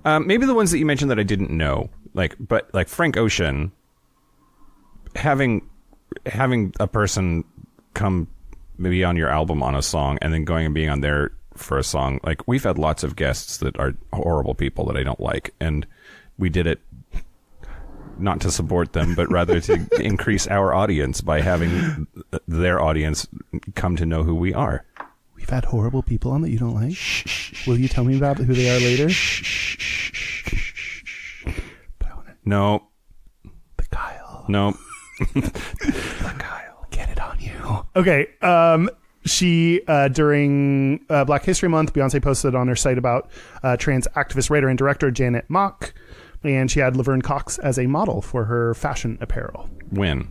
Maybe the ones that you mentioned that I didn't know, but Frank Ocean, having a person come maybe on your album on a song and then going and being on there for a song. Like, we've had lots of guests that are horrible people that I don't like, and we did it not to support them, but rather to increase our audience by having their audience come to know who we are. We've had horrible people on that you don't like? Will you tell me about who they are later? No. The Kyle. No. The Kyle. Get it on you. Okay. She, during Black History Month, Beyonce posted on her site about trans activist, writer, and director Janet Mock, and she had Laverne Cox as a model for her fashion apparel. When?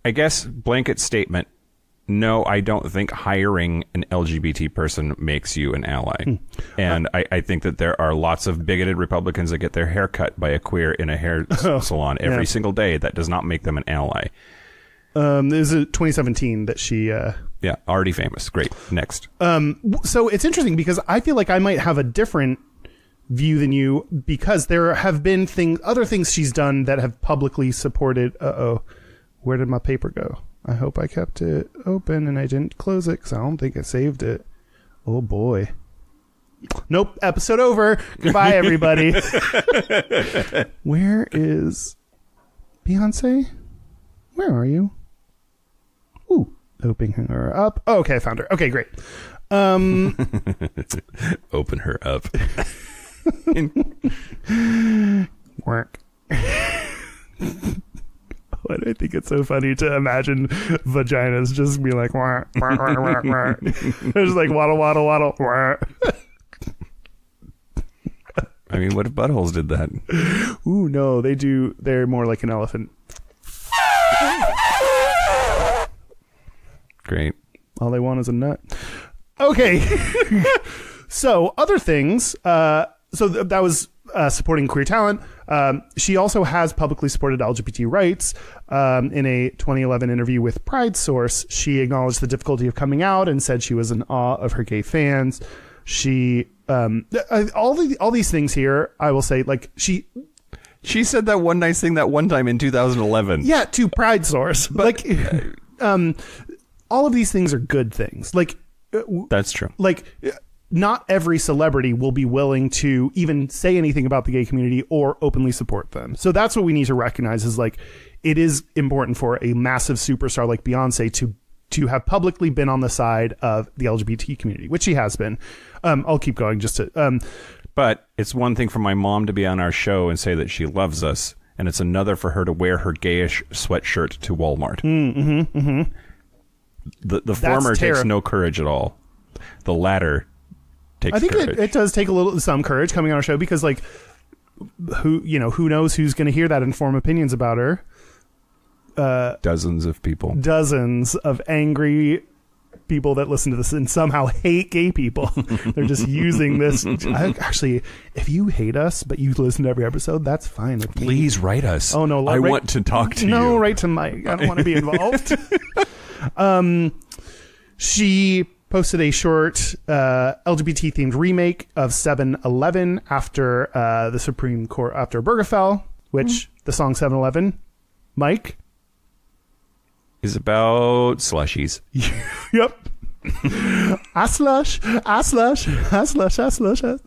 I guess blanket statement. No, I don't think hiring an LGBT person makes you an ally. And I think that there are lots of bigoted Republicans that get their hair cut by a queer in a hair salon every single day. That does not make them an ally. This is 2017 that she... Yeah, already famous. Great. Next. So it's interesting because I feel like I might have a different view than you, because there have been other things she's done that have publicly supported... Where did my paper go? I hope I kept it open and I didn't close it because I don't think I saved it. Oh boy. Nope. Episode over. Goodbye, everybody. Where is Beyonce? Where are you? Ooh. Opening her up. Oh, okay. I found her. Okay, great. Open her up. Work. Why do I think it's so funny to imagine vaginas just be like, wah, wah, wah, wah, wah. They're just like, waddle, waddle, waddle, wah. I mean, what if buttholes did that? Ooh, no, they do. They're more like an elephant. Great. All they want is a nut. Okay. So, other things. That was supporting queer talent. She also has publicly supported LGBT rights. In a 2011 interview with Pride Source, she acknowledged the difficulty of coming out and said she was in awe of her gay fans. She, all these things here, I will say, like, she said that one nice thing that one time in 2011. Yeah, to Pride Source. But, like, all of these things are good things. Like, that's true. Like, not every celebrity will be willing to even say anything about the gay community or openly support them. So that's what we need to recognize, is like, it is important for a massive superstar like Beyonce to have publicly been on the side of the LGBT community, which she has been. I'll keep going just to... But it's one thing for my mom to be on our show and say that she loves us, and it's another for her to wear her gayish sweatshirt to Walmart. The former takes no courage at all. The latter takes I think courage. it does take some courage coming on our show because, like, who knows who's going to hear that and form opinions about her. Dozens of people. Dozens of angry people that listen to this and somehow hate gay people. They're just using this. Actually, if you hate us, but you listen to every episode, that's fine with me. Please write us. Oh, no. I want to talk to you. No, write to Mike. I don't want to be involved. She posted a short LGBT-themed remake of 7-Eleven after the Supreme Court, after Obergefell, which the song 7-Eleven, Mike, is about slushies. Yep. I slush.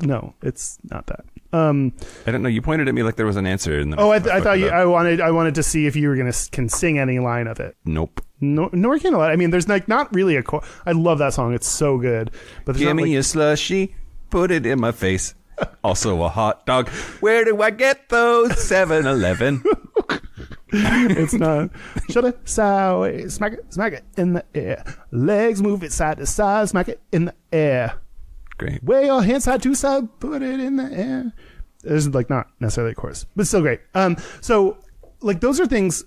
No, it's not that. I don't know. You pointed at me like there was an answer. And then I thought you. I wanted to see if you were can sing any line of it. Nope. No, nor can I. I mean, there's like not really a. I love that song. It's so good. But give me a slushie. Put it in my face. Also a hot dog. Where do I get those? 7-Eleven. It's not. Shut it sideways, smack it in the air. Legs move it side to side, smack it in the air. Great. Way your hand side to side, put it in the air. There's like not necessarily a chorus, but still great. So like those are things.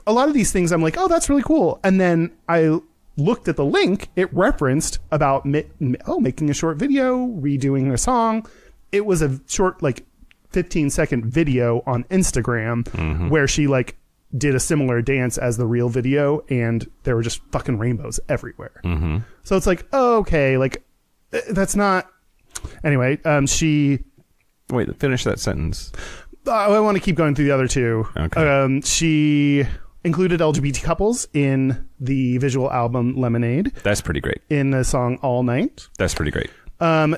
A lot of these things, I'm like, oh, that's really cool. And then I looked at the link. It referenced about making a short video, redoing a song. It was a short like 15-second video on Instagram where she like did a similar dance as the real video, and there were just fucking rainbows everywhere. So it's like, oh, okay, like that's not. Anyway, she. Wait, finish that sentence. I want to keep going through the other two. Okay. She included LGBT couples in the visual album Lemonade. That's pretty great. In the song All Night. That's pretty great.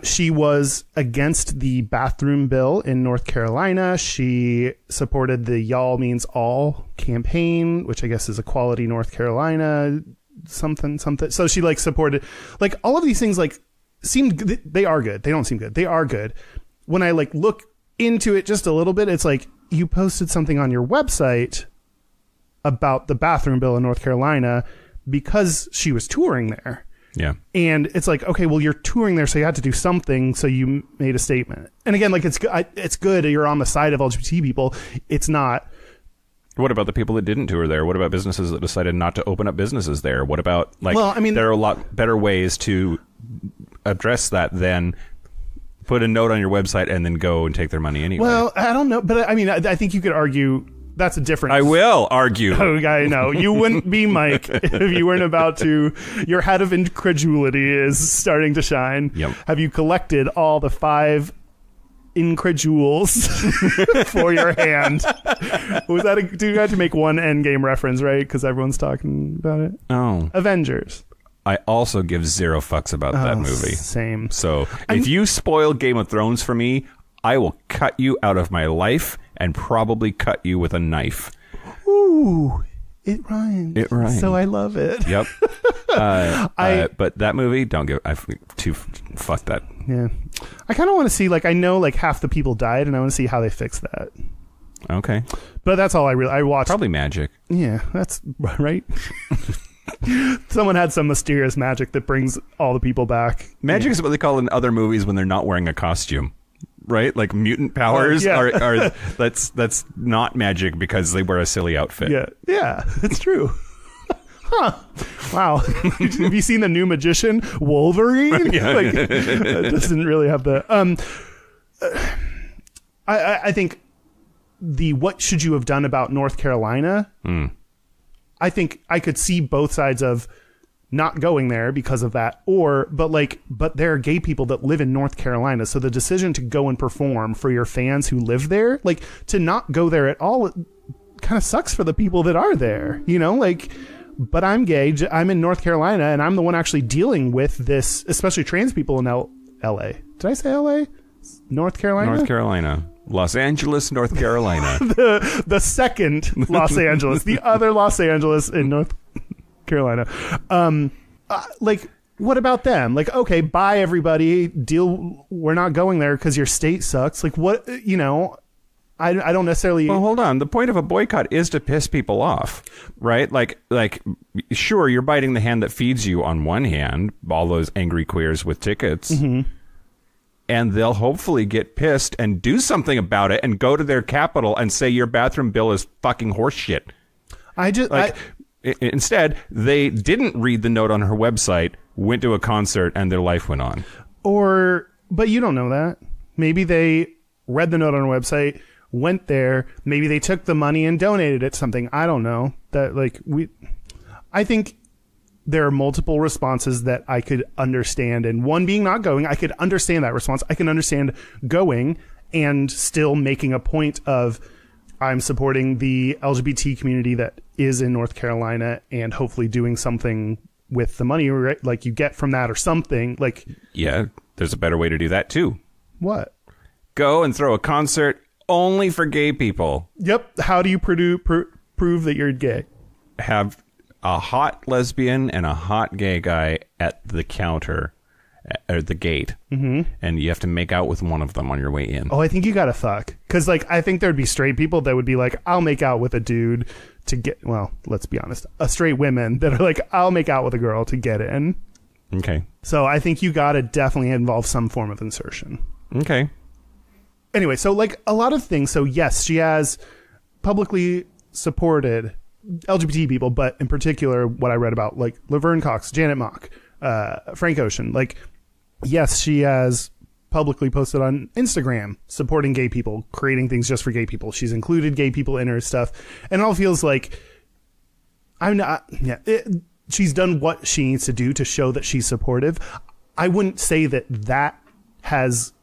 She was against the bathroom bill in North Carolina. She supported the Y'all Means All campaign, which I guess is Equality North Carolina, something. So she like supported, like all of these things like seemed, they are good. They don't seem good. They are good. When I like look into it just a little bit, it's like you posted something on your website about the bathroom bill in North Carolina because she was touring there. Yeah. And it's like, okay, well, you're touring there, so you had to do something, so you made a statement. And again, like, it's good you're on the side of LGBT people. It's not. What about the people that didn't tour there? What about businesses that decided not to open up businesses there? What about, like, well, I mean, there are a lot better ways to address that than put a note on your website and then go and take their money anyway. Well, I don't know, but I mean, I think you could argue that's a different. I will argue. Oh, guy, no, you wouldn't be Mike if you weren't about to. Your head of incredulity is starting to shine. Yep. Have you collected all the 5 incredules for your hand? Was that? Do you have to make one Endgame reference, right? Because everyone's talking about it. Oh, Avengers. I also give 0 fucks about that movie. Same. So if you spoil Game of Thrones for me, I will cut you out of my life and probably cut you with a knife. Ooh, it rhymes. It rhymes. So I love it. Yep. But that movie, don't give. Fuck that. Yeah. I kind of want to see, like, I know like half the people died, and I want to see how they fix that. Okay. But that's all I watched. Probably magic. Yeah, that's right. Someone had some mysterious magic that brings all the people back. Magic is what they call in other movies when they're not wearing a costume, right? Like mutant powers are that's not magic because they wear a silly outfit. Yeah, it's true. Huh. Wow. Have you seen the new magician, Wolverine? Yeah. Like, it doesn't really have the I think the what should you have done about North Carolina? I think I could see both sides of not going there because of that, but there are gay people that live in North Carolina, so the decision to go and perform for your fans who live there, like to not go there at all, it kind of sucks for the people that are there, you know, like. But I'm gay. I'm in North Carolina, and I'm the one actually dealing with this, especially trans people in L.A. Did I say L.A.? North Carolina? North Carolina. Los Angeles, North Carolina. the second Los Angeles. The other Los Angeles in North Carolina. Like, what about them? Like, okay, bye, everybody. We're not going there because your state sucks. Like, what, you know... I don't necessarily. Well, hold on. The point of a boycott is to piss people off, right? Like, sure, you're biting the hand that feeds you on one hand, all those angry queers with tickets, and they'll hopefully get pissed and do something about it and go to their capital and say your bathroom bill is fucking horseshit. Instead, they didn't read the note on her website, went to a concert, and their life went on. But you don't know that. Maybe they read the note on her website, went there, maybe they took the money and donated it to something. I don't know. I think there are multiple responses that I could understand, and one being not going. I could understand that response. I can understand going and still making a point of I'm supporting the LGBT community that is in North Carolina and hopefully doing something with the money, right? Like you get from that or something. Like, yeah, there's a better way to do that too. What? Go and throw a concert only for gay people. Yep. How do you prove that you're gay? Have a hot lesbian and a hot gay guy at the counter, or the gate, and you have to make out with one of them on your way in. Oh, I think you gotta fuck. Because, like, I think there'd be straight people that would be like, I'll make out with a dude to get... Well, let's be honest. Straight women that are like, I'll make out with a girl to get in. Okay. So I think you gotta definitely involve some form of insertion. Okay. Anyway, so, like, a lot of things. So, yes, she has publicly supported LGBT people, but in particular, what I read about, like, Laverne Cox, Janet Mock, Frank Ocean, like, yes, she has publicly posted on Instagram supporting gay people, creating things just for gay people. She's included gay people in her stuff, and it all feels like she's done what she needs to do to show that she's supportive. I wouldn't say that has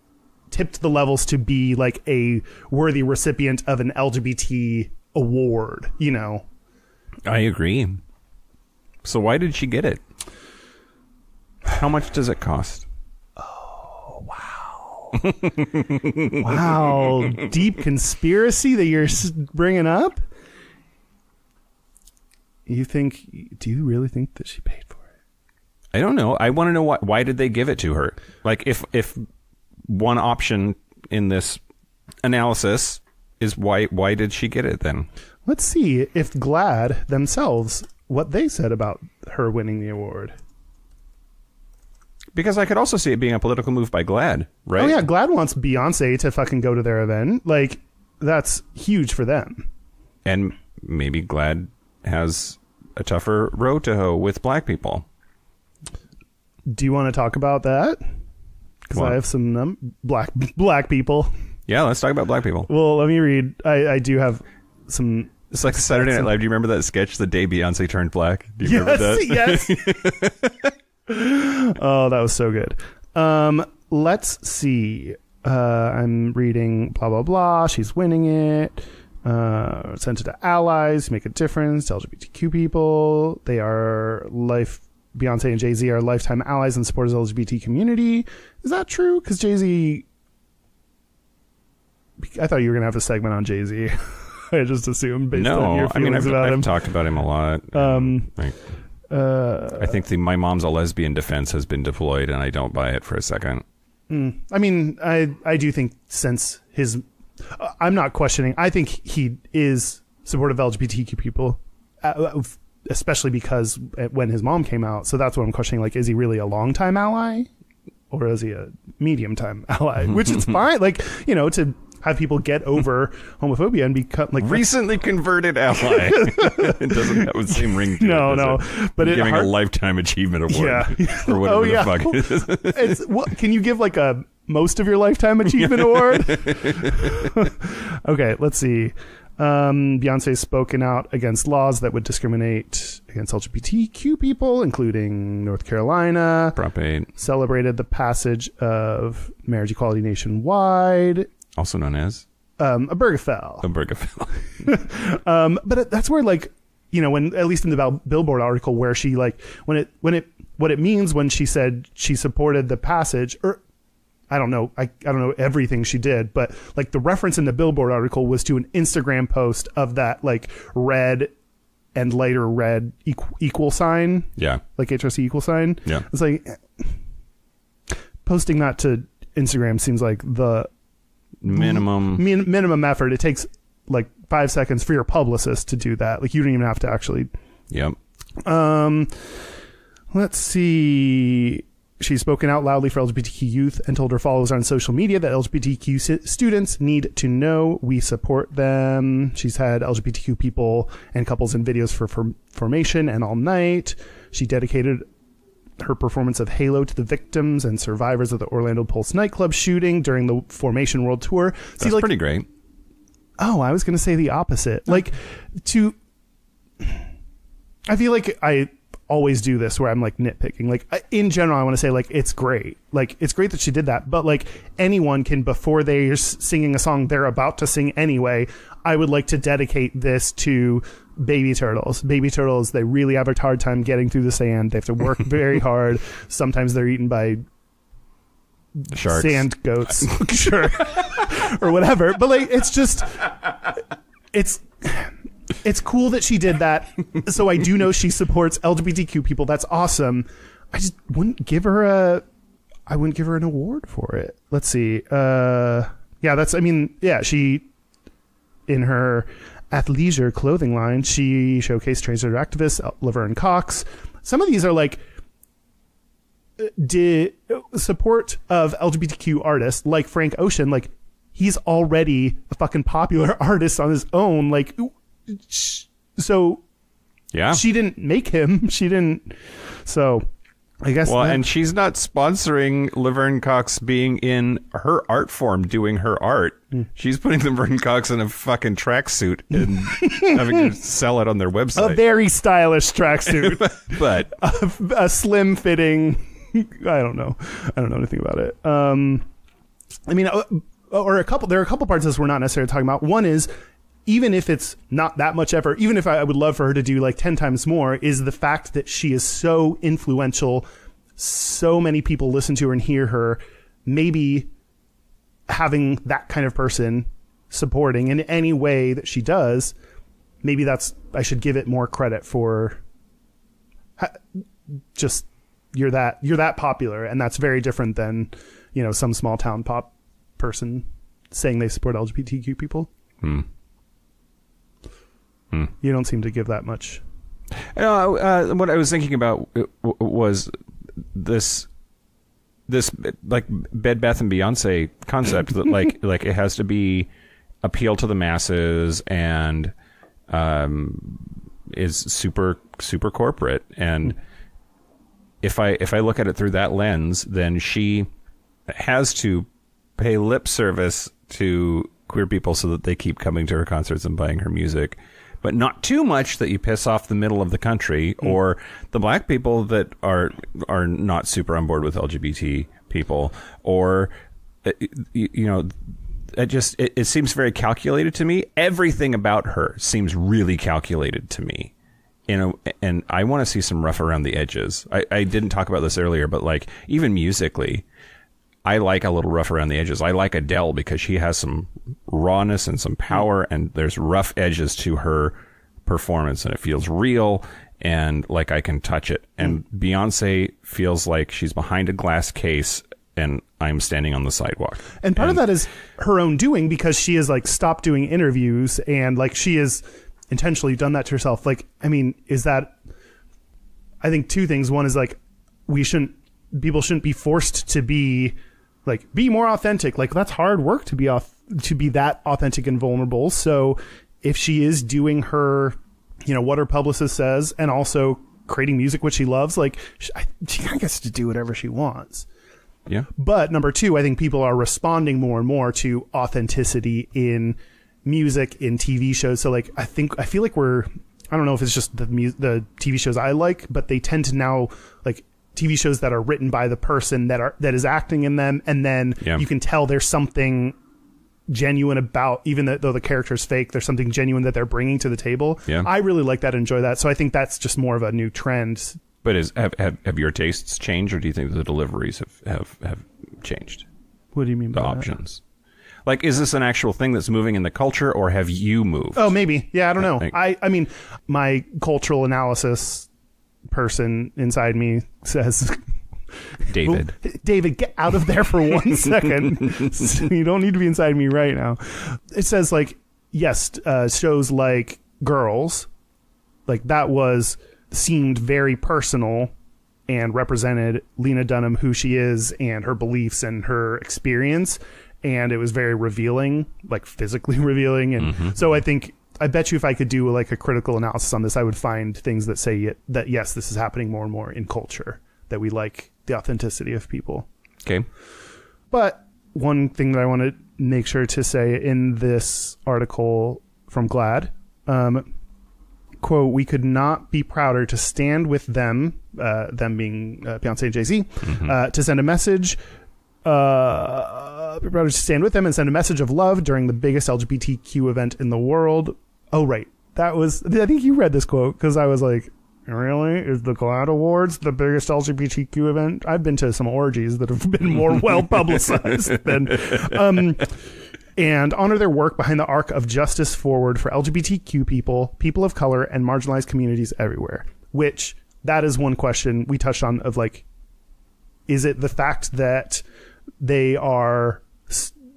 tipped the levels to be like a worthy recipient of an LGBT award, you know. I agree. So why did she get it? How much does it cost? Oh, wow. Wow. Deep conspiracy that you're bringing up? Do you really think that she paid for it? I don't know. I want to know why did they give it to her? Like, if one option in this analysis is why did she get it then? Let's see if GLAAD themselves, what they said about her winning the award. Because I could also see it being a political move by GLAAD, right? Oh yeah, GLAAD wants Beyonce to fucking go to their event. Like, that's huge for them. And maybe GLAAD has a tougher row to hoe with black people. Do you want to talk about that? Because I have some black people. Yeah, let's talk about black people. Well, let me read. I do have some... It's like Saturday Night Live. Do you remember that sketch, The Day Beyonce Turned Black? Do you remember that? Yes. Oh, that was so good. Let's see. I'm reading blah, blah, blah. She's winning it. Sent it to allies, make a difference to LGBTQ people. They are Beyonce and Jay-Z are lifetime allies and supporters of the LGBT community. Is that true? Because Jay-Z... I thought you were going to have a segment on Jay-Z. I just assumed based on your feelings about him. I've talked about him a lot. I think my mom's a lesbian defense has been deployed, and I don't buy it for a second. I mean, I do think since his... I'm not questioning. I think he is supportive of LGBTQ people, especially because when his mom came out. So that's what I'm questioning. Like, is he really a longtime ally, or is he a medium-time ally? Which is fine. Like, you know, to have people get over homophobia and become like recently converted ally. It doesn't have the same ring to it. But giving a lifetime achievement award, or whatever the fuck it is. Can you give like a most of your lifetime achievement award? Okay, let's see. Beyonce's spoken out against laws that would discriminate against LGBTQ people, including North Carolina. Prop 8. Celebrated the passage of marriage equality nationwide. Also known as Obergefell. But that's where, like, you know, when at least in the Billboard article where she like what it means when she said she supported the passage, or I don't know everything she did, but like the reference in the Billboard article was to an Instagram post of that like red and lighter red equal sign, like HRC equal sign. It's like posting that to Instagram seems like the minimum effort. It takes like 5 seconds for your publicist to do that. Like you don't even have to actually. Yep. Let's see. She's spoken out loudly for LGBTQ youth and told her followers on social media that LGBTQ students need to know we support them. She's had LGBTQ people and couples in videos for Formation and All Night. She dedicated her performance of Halo to the victims and survivors of the Orlando Pulse nightclub shooting during the Formation World Tour. That's pretty great. Oh, I was going to say the opposite. Like, I feel like I always do this where I'm like nitpicking. Like in general, I want to say like it's great. Like it's great that she did that, but like anyone can, before they're singing a song they're about to sing anyway, I would like to dedicate this to baby turtles. Baby turtles, they really have a hard time getting through the sand. They have to work very hard. Sometimes they're eaten by sharks, sand goats, sure, or whatever. But like it's just it's cool that she did that. So I do know she supports LGBTQ people. That's awesome. I just wouldn't give her an award for it. Let's see. She, in her athleisure clothing line, she showcased transgender activist Laverne Cox. Some of these are like support of LGBTQ artists like Frank Ocean. Like he's already a fucking popular artist on his own. Like, so yeah, she didn't make him. She didn't. So I guess. Well, and she's not sponsoring Laverne Cox being in her art form, doing her art. She's putting Laverne Cox in a fucking tracksuit and having her sell it on their website. A very stylish tracksuit, but a slim fitting. I don't know anything about it. I mean, there are a couple parts of this we're not necessarily talking about. One is, even if it's not that much effort, even if I would love for her to do like 10 times more, is the fact that she is so influential. So many people listen to her and hear her. Maybe having that kind of person supporting in any way that she does, maybe I should give it more credit for just you're that popular. And that's very different than, some small town pop person saying they support LGBTQ people. You don't seem to give that much. What I was thinking about was this like Bed Bath and Beyonce concept that like it has to be appeal to the masses and is super corporate. And if I look at it through that lens, then she has to pay lip service to queer people so that they keep coming to her concerts and buying her music, but not too much that you piss off the middle of the country or the black people that are not super on board with LGBT people, or it seems very calculated to me. Everything about her seems really calculated to me. And I want to see some rough around the edges. I didn't talk about this earlier, but like even musically, I like a little rough around the edges. I like Adele because she has some rawness and some power, and there's rough edges to her performance, and it feels real and like I can touch it. And Beyonce feels like she's behind a glass case and I'm standing on the sidewalk. And part of that is her own doing, because she has like stopped doing interviews, and like she has intentionally done that to herself. Like, I mean, I think two things. One is like, people shouldn't be forced to be more authentic. Like, that's hard work to be that authentic and vulnerable. So if she is doing her, what her publicist says, and also creating music which she loves, like she kind of gets to do whatever she wants. Yeah. But number two, I think people are responding more and more to authenticity in music, in TV shows. So like, I feel like I don't know if it's just the TV shows I like, but they tend to now like TV shows that are written by the person that is acting in them, and then you can tell there's something genuine about, even though the character's fake, there's something genuine that they're bringing to the table. Yeah. I really like that, enjoy that. So I think that's just more of a new trend. But have your tastes changed, or do you think the deliveries have changed? What do you mean by the options? Like, is this an actual thing that's moving in the culture, or have you moved? Oh, maybe. Yeah, I don't know. I mean, my cultural analysis person inside me says David. Well, David, get out of there for 1 second. You don't need to be inside me right now. It says, like, yes, shows like Girls, like that seemed very personal and represented Lena Dunham, who she is, and her beliefs and her experience. And it was very revealing, like physically revealing. And so I bet you if I could do like a critical analysis on this, I would find things that say that, yes, this is happening more and more in culture, that we like the authenticity of people. Okay. But one thing that I want to make sure to say in this article from GLAAD, quote, we could not be prouder to stand with them, them being Beyonce and Jay-Z, to send a message, be prouder to stand with them and send a message of love during the biggest LGBTQ event in the world. Oh, right. I think you read this quote because I was like, really? Is the GLAAD Awards the biggest LGBTQ event? I've been to some orgies that have been more well publicized than... and honor their work behind the arc of justice forward for LGBTQ people of color, and marginalized communities everywhere. Which, that is one question we touched on of like, is it the fact that they are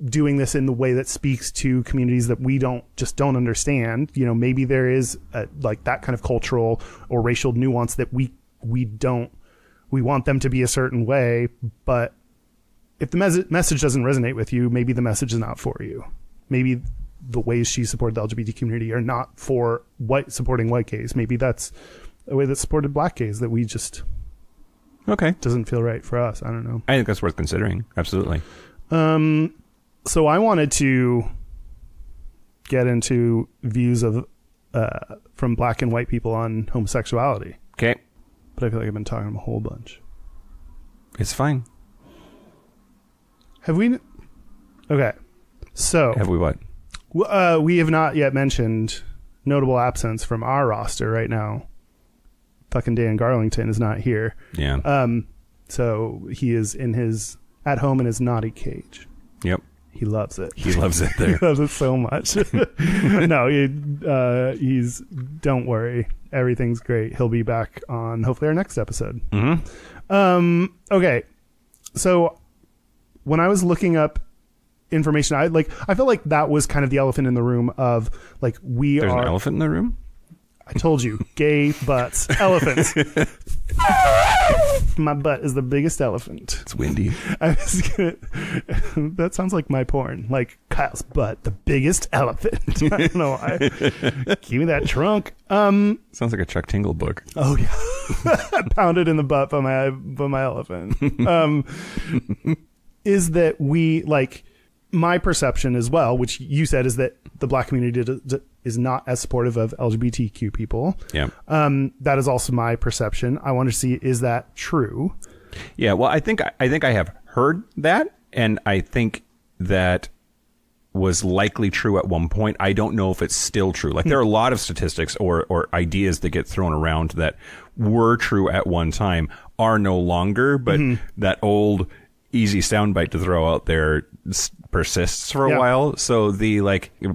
doing this in the way that speaks to communities that we don't understand? You know, maybe there is like that kind of cultural or racial nuance that we want them to be a certain way, but if the message doesn't resonate with you, maybe the message is not for you. Maybe the ways she supported the LGBT community are not for supporting white gays. Maybe that's a way that supported black gays that we just doesn't feel right for us. I don't know. I think that's worth considering. Absolutely. So I wanted to get into views of from black and white people on homosexuality. Okay. But I feel like I've been talking a whole bunch. It's fine. Have we? Okay. So have we what? We have not yet mentioned notable absence from our roster right now. Fucking Dan Garlington is not here. Yeah. So he is at home in his naughty cage. Yep. He loves it. He loves it there. He loves it so much. No, he's, don't worry. Everything's great. He'll be back on hopefully our next episode. Okay. So when I was looking up information, I felt like that was kind of the elephant in the room of like, there's an elephant in the room? I told you, gay butts, elephants. My butt is the biggest elephant. It's windy. That sounds like my porn. Like Kyle's butt, the biggest elephant. I don't know why. Give me that trunk. Sounds like a Chuck Tingle book. Oh yeah. Pounded in the butt by my elephant. Is that we like my perception as well, which you said is that the black community is not as supportive of LGBTQ people. Yeah. That is also my perception. I want to see, is that true? Yeah. Well, I think I have heard that, and I think that was likely true at one point. I don't know if it's still true. Like there are a lot of statistics or ideas that get thrown around that were true at one time are no longer, but that old easy soundbite to throw out there persists for a while. So the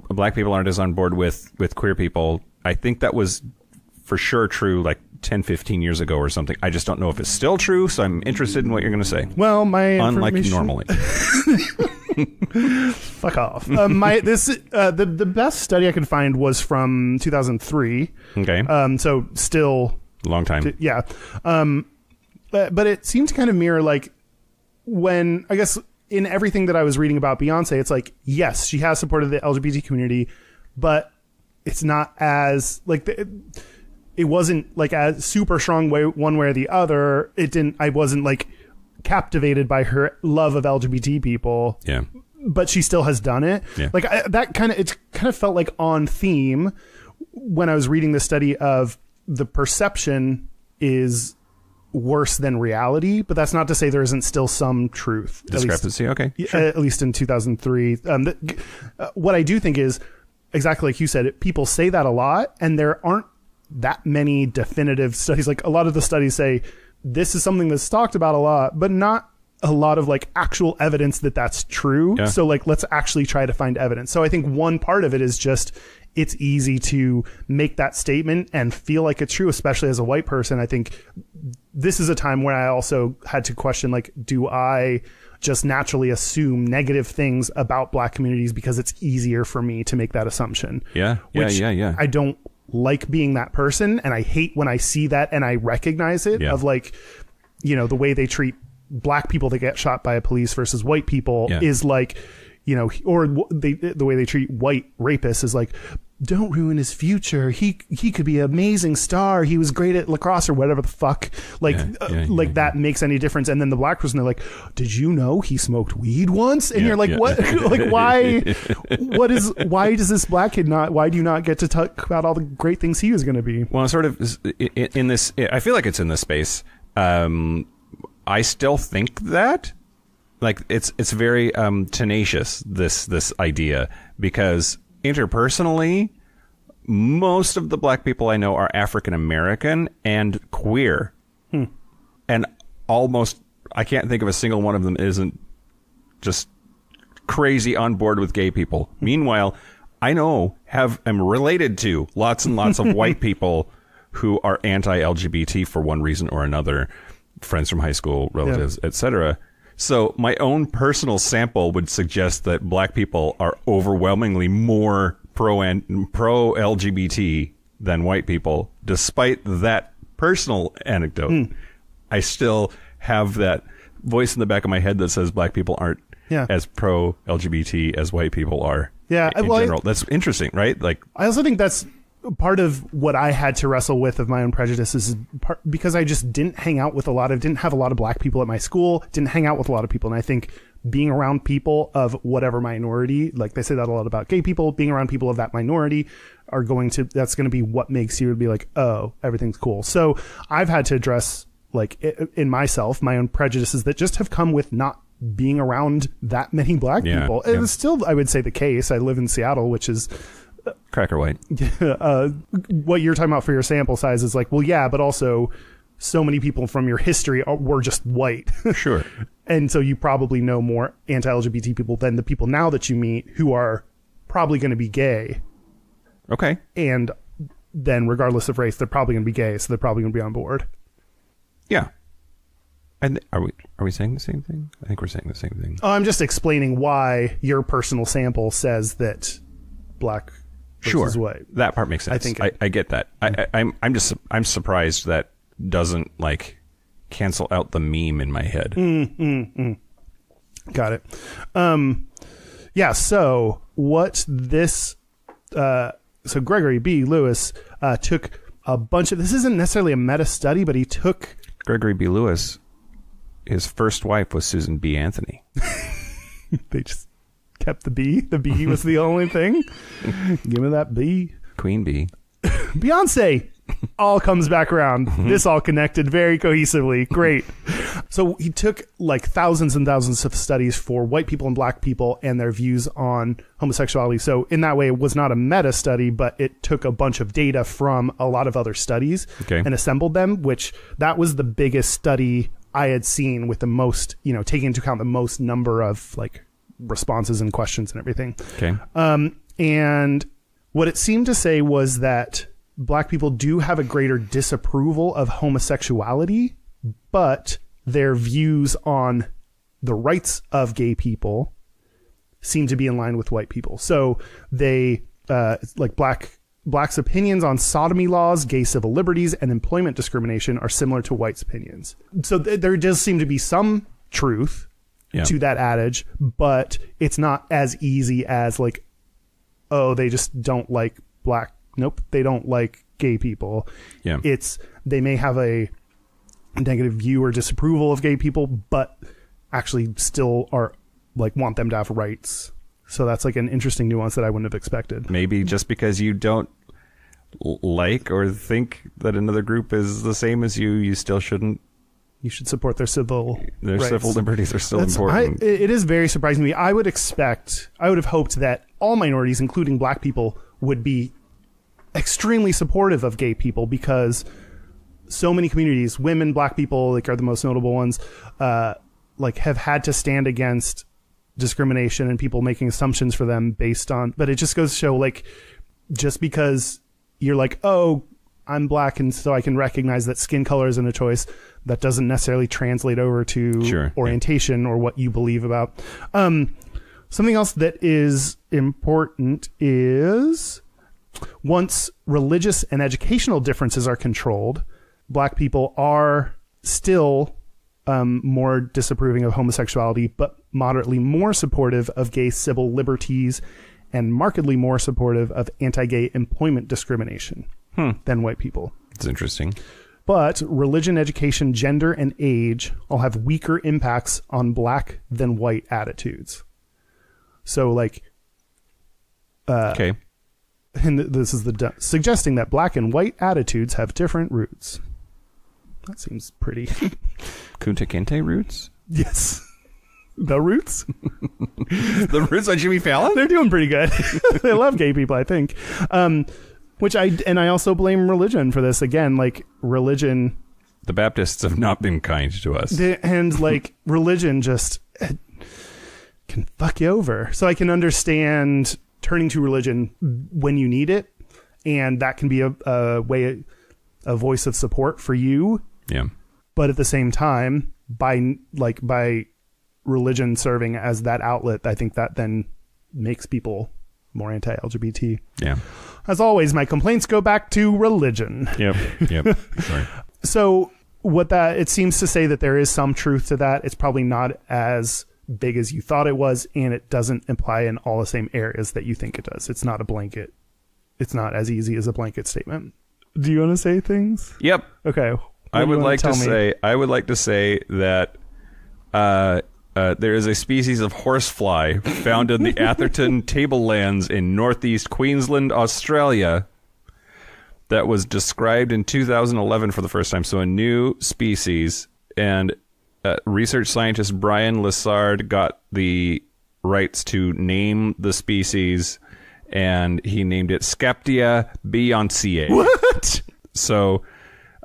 black people aren't as on board with queer people. I think that was for sure true like 10, 15 years ago or something. I just don't know if it's still true. So I'm interested in what you're going to say. Well, unlike normally. Fuck off. The best study I could find was from 2003. Okay. So still long time. Yeah. But it seemed to kind of mirror like when, I guess, in everything that I was reading about Beyonce, it's like, yes, she has supported the LGBT community, but it's not as like it wasn't like as super strong way one way or the other. I wasn't like captivated by her love of LGBT people. Yeah. But she still has done it. Yeah. Like it kind of felt like on theme when I was reading the study of the perception is worse than reality, but that's not to say there isn't still some truth. Discrepancy. Okay. Sure. At least in 2003. What I do think is exactly like you said, people say that a lot and there aren't that many definitive studies. Like a lot of the studies say this is something that's talked about a lot, but not a lot of like actual evidence that that's true. Yeah. So like, let's actually try to find evidence. So I think one part of it is just it's easy to make that statement and feel like it's true, especially as a white person. I think this is a time where I also had to question, like, do I just naturally assume negative things about black communities because it's easier for me to make that assumption? Yeah. I don't like being that person, and I hate when I see that and I recognize it, of like, you know, the way they treat black people that get shot by a police versus white people is like, you know, or the way they treat white rapists is like, don't ruin his future. He could be an amazing star. He was great at lacrosse or whatever the fuck. Like, that makes any difference. And then the black person, they're like, did you know he smoked weed once? And you're like, what? Like, why? Why does this black kid not? Why do you not get to talk about all the great things he was going to be? Well, sort of in this, I feel like it's in this space. I still think that, like, it's very tenacious, this idea, because interpersonally, most of the black people I know are African American and queer. And almost, I can't think of a single one of them isn't just crazy on board with gay people. Meanwhile, I am related to lots and lots of white people who are anti-LGBT for one reason or another, friends from high school, relatives, etc. So my own personal sample would suggest that black people are overwhelmingly more pro-LGBT than white people. Despite that personal anecdote, I still have that voice in the back of my head that says black people aren't as pro-LGBT as white people are. Yeah, in general. That's interesting, right? Like, I also think that's part of what I had to wrestle with of my own prejudices, is because I just didn't have a lot of black people at my school, didn't hang out with a lot of people. And I think being around people of whatever minority, like they say that a lot about gay people, being around people of that minority that's going to be what makes you be like, oh, everything's cool. So I've had to address, like, in myself, my own prejudices that just have come with not being around that many black people. And it's still, I would say, the case. I live in Seattle, which is cracker white. What you're talking about for your sample size is like, well, yeah, but also so many people from your history were just white. Sure. And so you probably know more anti-LGBT people than the people now that you meet who are probably going to be gay. Okay. And then regardless of race, they're probably going to be gay, so they're probably going to be on board. Yeah. And are we saying the same thing? I think we're saying the same thing. Oh, I'm just explaining why your personal sample says that black versus white. That part makes sense. I think I get that. I'm surprised that doesn't, like, cancel out the meme in my head. Got it. Yeah. So what this? So Gregory B. Lewis took a bunch of. This isn't necessarily a meta study, but he took Gregory B. Lewis. His first wife was Susan B. Anthony. They just kept the B. The B was the only thing. Give me that B. Queen Bee. Beyonce. All comes back around. This all connected very cohesively. Great. So he took like thousands and thousands of studies for white people and black people and their views on homosexuality. So in that way, it was not a meta study, but it took a bunch of data from a lot of other studies and assembled them, which that was the biggest study I had seen with the most, taking into account the most number of like responses and questions and everything. Okay. And what it seemed to say was that black people do have a greater disapproval of homosexuality, but their views on the rights of gay people seem to be in line with white people. So they, like blacks' opinions on sodomy laws, gay civil liberties, and employment discrimination are similar to whites' opinions. So there does seem to be some truth to that adage, but it's not as easy as like, oh, they just don't like black. Nope, they don't like gay people. Yeah. They may have a negative view or disapproval of gay people, but actually still are like want them to have rights. So that's like an interesting nuance that I wouldn't have expected. Maybe just because you don't like or think that another group is the same as you, you still shouldn't. You should support their civil rights. Civil liberties are still important. It is very surprising to me. I would have hoped that all minorities, including black people, would be extremely supportive of gay people, because so many communities, women, black people, like are the most notable ones, like have had to stand against discrimination and people making assumptions for them based on, but it just goes to show like just because you're like, oh, I'm black, and so I can recognize that skin color isn't a choice, that doesn't necessarily translate over to orientation or what you believe about. Something else that is important is once religious and educational differences are controlled, black people are still more disapproving of homosexuality, but moderately more supportive of gay civil liberties and markedly more supportive of anti-gay employment discrimination than white people. It's interesting. But religion, education, gender, and age all have weaker impacts on black than white attitudes. So, like, okay. And this is suggesting that black and white attitudes have different roots. That seems pretty. Kunta Kinte roots? Yes. The roots? The roots on Jimmy Fallon? They're doing pretty good. They love gay people, I think. I also blame religion for this. Again, like, religion... The Baptists have not been kind to us. And, like, religion just can fuck you over. So I can understand turning to religion when you need it, and that can be a voice of support for you. Yeah. But at the same time, by religion serving as that outlet, I think that then makes people more anti-LGBT. Yeah. As always, my complaints go back to religion. Yep. Sorry. So it seems to say that there is some truth to that. It's probably not as big as you thought it was, and it doesn't imply in all the same areas that you think it does. It's not a blanket. It's not as easy as a blanket statement. Do you want to say things? Yep. Okay. I would like to say that there is a species of horsefly found in the Atherton tablelands in northeast Queensland, Australia, that was described in 2011 for the first time. So a new species, and research scientist Brian Lessard got the rights to name the species, and he named it Skeptia Beyoncé. What? So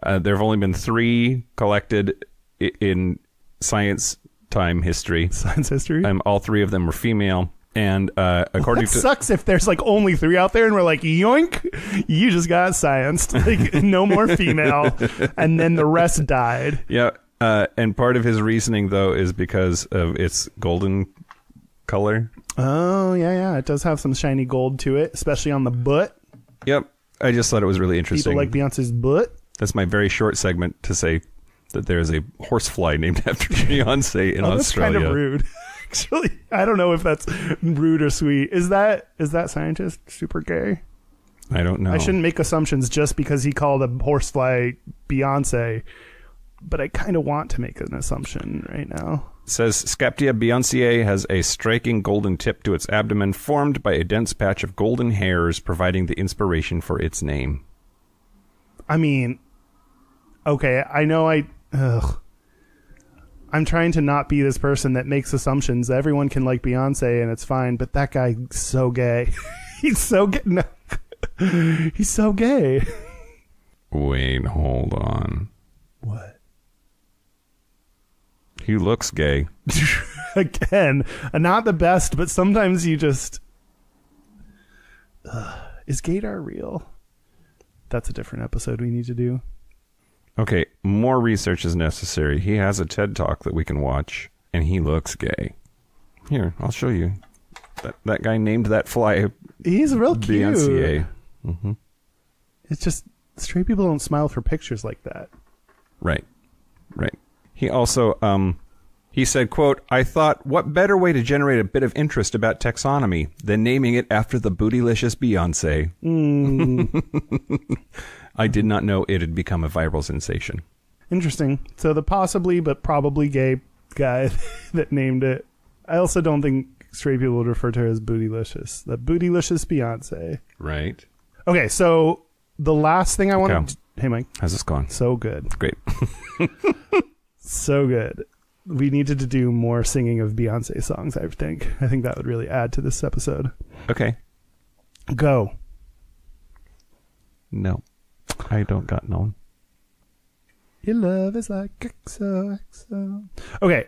there have only been 3 collected in science time history. Science history? All 3 of them were female. And according to... sucks if there's like only 3 out there and we're like, yoink, you just got scienced. Like, no more female. And then the rest died. Yeah. And part of his reasoning, though, is because of its golden color. Oh, yeah. It does have some shiny gold to it, especially on the butt. Yep. I just thought it was really interesting. People like Beyonce's butt. That's my very short segment to say that there is a horsefly named after Beyonce in Australia. That's kind of rude. Actually, I don't know if that's rude or sweet. Is that scientist super gay? I don't know. I shouldn't make assumptions just because he called a horsefly Beyonce, but I kind of want to make an assumption right now. It says Skeptia Beyoncé has a striking golden tip to its abdomen formed by a dense patch of golden hairs, providing the inspiration for its name. I mean, okay, I know I'm trying to not be this person that makes assumptions. Everyone can like Beyonce and it's fine, but that guy's so gay. He's so gay. No. He's so gay. Wait, hold on. What? He looks gay. Again, not the best, but sometimes you just... is gaydar real? That's a different episode we need to do. Okay, more research is necessary. He has a TED Talk that we can watch, and he looks gay. Here, I'll show you. That guy named that fly. He's real cute. Beyoncé. Mm-hmm. It's just, straight people don't smile for pictures like that. Right. He also, he said, quote, "I thought, what better way to generate a bit of interest about taxonomy than naming it after the bootylicious Beyonce?" I did not know it had become a viral sensation. Interesting. So the possibly but probably gay guy that named it. I also don't think straight people would refer to her as bootylicious. The bootylicious Beyonce. Right. Okay, so the last thing I want to... Hey, Mike. How's this going? So good. Great. So good. We needed to do more singing of Beyonce songs, I think. I think that would really add to this episode. Okay. Go. No. I don't got no. Your love is like XOXO. Okay.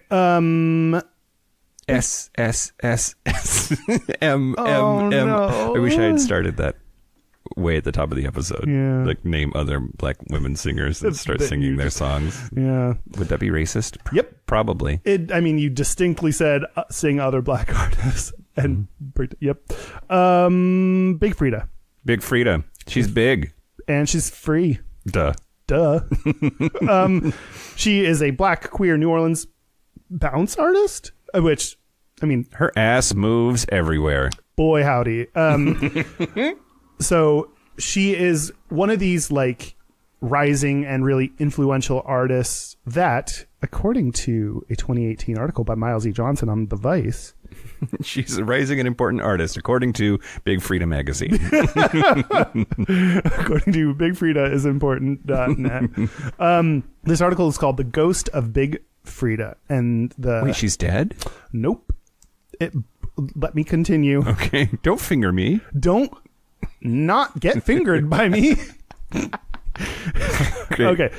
S S S S M Oh, M M. no. I wish I had started that. way at the top of the episode. Yeah. Like name other black women singers that start singing their songs. Yeah. Would that be racist? Yep. Probably. I mean, you distinctly said sing other black artists. And yep. Big Frida. Big Frida. She's big. And she's free. Duh. She is a black queer New Orleans bounce artist, which, I mean, her ass moves everywhere. Boy, howdy. So she is one of these like rising and really influential artists that, according to a 2018 article by Miles E. Johnson on The Vice, she's a rising and important artist, according to Big Frida magazine. According to Big Frida is important.net. This article is called "The Ghost of Big Frida," and wait, she's dead? Nope. Let me continue. Okay, don't finger me. Don't not get fingered by me. Okay.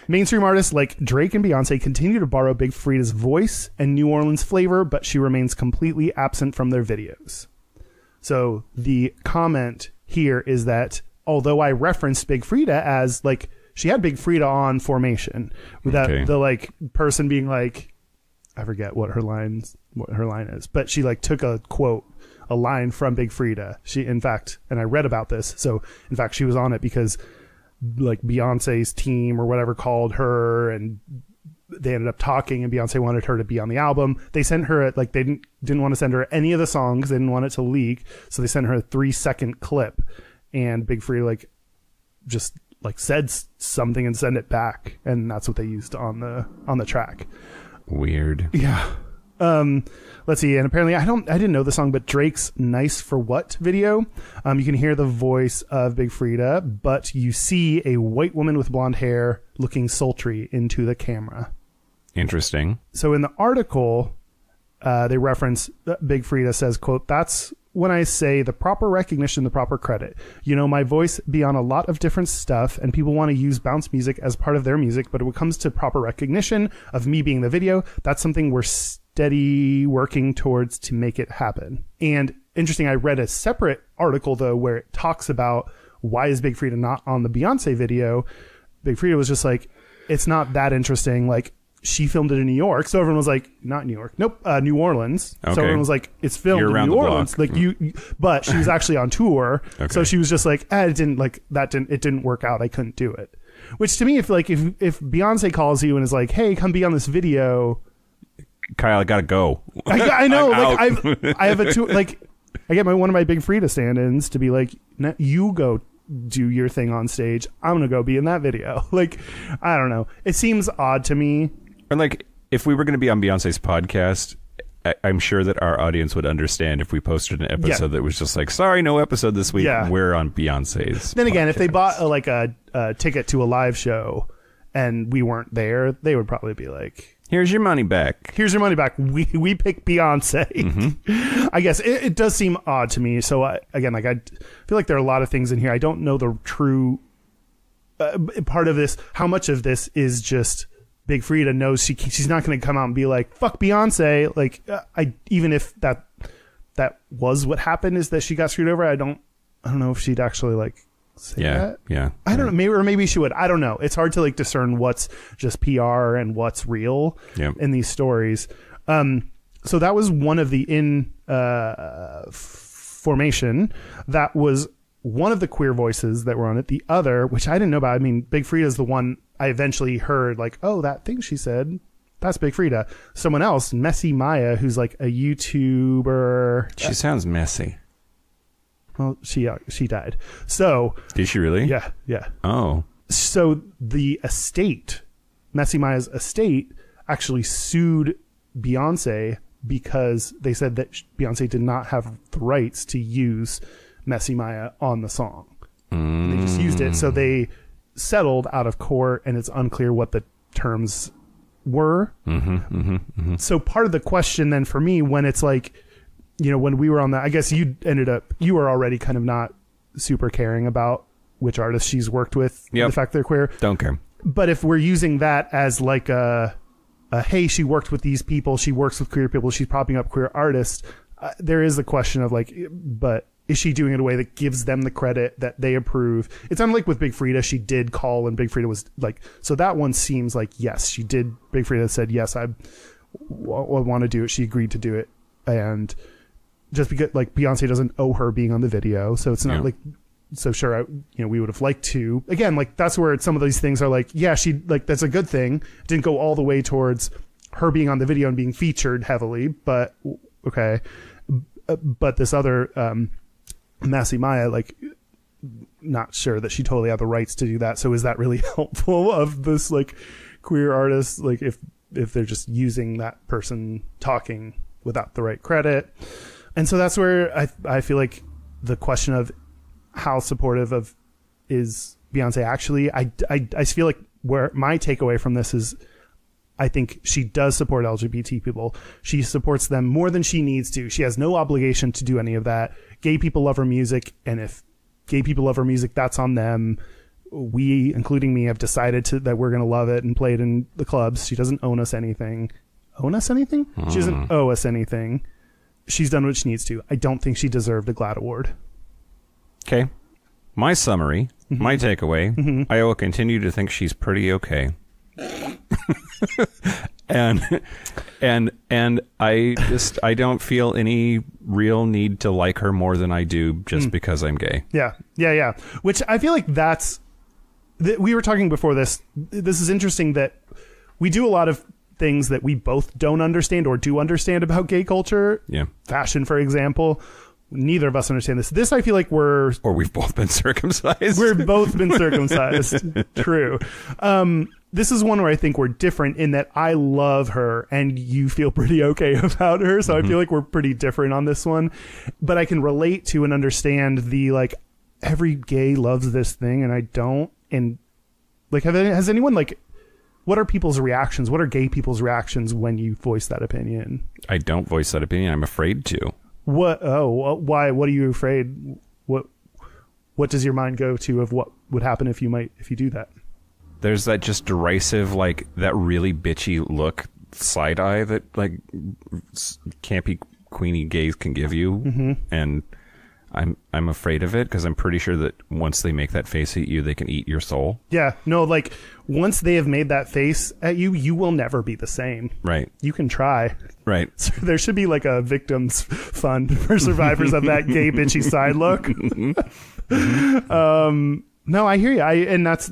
Mainstream artists like Drake and Beyonce continue to borrow Big Frida's voice and New Orleans flavor, but she remains completely absent from their videos. So the comment here is that although I referenced Big Frida as like she had Big Frida on Formation, with that the like person being like, I forget what her line is, but she like took a line from Big Frida. She, in fact, and I read about this. So in fact, she was on it because like Beyonce's team or whatever called her and they ended up talking and Beyonce wanted her to be on the album. They sent her like, they didn't want to send her any of the songs. They didn't want it to leak. So they sent her a 3-second clip and Big Frida like just like said something and sent it back. And that's what they used on the track. Weird. Yeah. Let's see. And apparently I didn't know the song, but Drake's Nice for What video. You can hear the voice of Big Frida, but you see a white woman with blonde hair looking sultry into the camera. Interesting. So in the article, they reference Big Frida says, quote, "That's when I say the proper recognition, the proper credit. You know, my voice be on a lot of different stuff and people want to use bounce music as part of their music. But when it comes to proper recognition of me being the video, that's something we're steady working towards to make it happen." And interesting, I read a separate article though, where it talks about why is Big Frida not on the Beyonce video. Big Frida was just like, it's not that interesting. Like, she filmed it in New York, so everyone was like, not New York, nope, New Orleans. Okay. So everyone was like, it's filmed in New Orleans, like but she was actually on tour. Okay. So she was just like, it didn't work out. I couldn't do it. Which to me, if Beyonce calls you and is like, hey, come be on this video, Kyle, I gotta go. I know, like I have a tour, like I get one of my Big Frida stand-ins to be like, you go do your thing on stage. I'm gonna go be in that video. Like, I don't know. It seems odd to me. And like, if we were going to be on Beyonce's podcast, I'm sure that our audience would understand if we posted an episode that was just like, sorry, no episode this week. Yeah. We're on Beyonce's Then again, podcast. If they bought a ticket to a live show and we weren't there, they would probably be like, here's your money back. Here's your money back. We picked Beyonce. Mm-hmm. I guess it does seem odd to me. So I feel like there are a lot of things in here. I don't know the true part of this. How much of this is just Big Frida knows she's not going to come out and be like, fuck Beyonce. Like, even if that was what happened, is that she got screwed over. I don't know if she'd actually like say that. Yeah. I don't know. Maybe she would. I don't know. It's hard to like discern what's just PR and what's real in these stories. So that was one of the Formation. That was one of the queer voices that were on it. The other, which I didn't know about, I mean, Big Frida is the one I eventually heard like, oh, that thing she said, that's Big Frida. Someone else, Messy Maya, who's like a YouTuber. She sounds messy. Well, she died. So did she really? Yeah. Oh. So the estate, Messy Maya's estate, actually sued Beyonce because they said that Beyonce did not have the rights to use Messy Maya on the song. They just used it. So they settled out of court, and it's unclear what the terms were. So part of the question then for me, when it's like, you know, when we were on that, I guess you were already kind of not super caring about which artists she's worked with, the fact they're queer. Don't care. But if we're using that as like hey, she worked with these people, she works with queer people, she's propping up queer artists, there is a question of like, but is she doing it in a way that gives them the credit that they approve? It's unlike with Big Frida. She did call, and Big Frida was like, so that one seems like, yes, she did. Big Frida said, yes, I want to do it. She agreed to do it. And just because, like, Beyonce doesn't owe her being on the video, so it's not like, so sure, we would have liked to. Again, like, that's where some of these things are like, yeah, she, like, that's a good thing. It didn't go all the way towards her being on the video and being featured heavily, but okay. But this other Massi Maya, like, not sure that she totally had the rights to do that. So is that really helpful of this, like, queer artist? Like, if they're just using that person talking without the right credit. And so that's where I feel like the question of how supportive of is Beyonce actually, I feel like where my takeaway from this is, I think she does support LGBT people. She supports them more than she needs to. She has no obligation to do any of that. Gay people love her music, and if gay people love her music, that's on them. We, including me, have decided that we're going to love it and play it in the clubs. She doesn't own us anything. Own us anything? She doesn't owe us anything. She's done what she needs to. I don't think she deserved a GLAAD award. Okay. My summary, my takeaway, I will continue to think she's pretty okay. and I don't feel any real need to like her more than I do just because I'm gay. Yeah. Which I feel like we were talking before this. This is interesting that we do a lot of things that we both don't understand or do understand about gay culture. Yeah. Fashion, for example. Neither of us understand this. This, I feel like or we've both been circumcised. We've both been circumcised. True. This is one where I think we're different in that I love her and you feel pretty okay about her. So I feel like we're pretty different on this one, but I can relate to and understand the, like, every gay loves this thing and I don't. And like, has anyone, like, what are people's reactions? What are gay people's reactions when you voice that opinion? I don't voice that opinion. I'm afraid to. What? Oh, why? What are you afraid? What does your mind go to of what would happen if you do that? There's that just derisive, like, that really bitchy look, side eye that, like, campy, queenie gays can give you, and I'm afraid of it because I'm pretty sure that once they make that face at you, they can eat your soul. Yeah, no, like, once they have made that face at you, you will never be the same. Right. You can try. Right. So there should be, like, a victims fund for survivors of that gay bitchy side look. No, I hear you. And that's,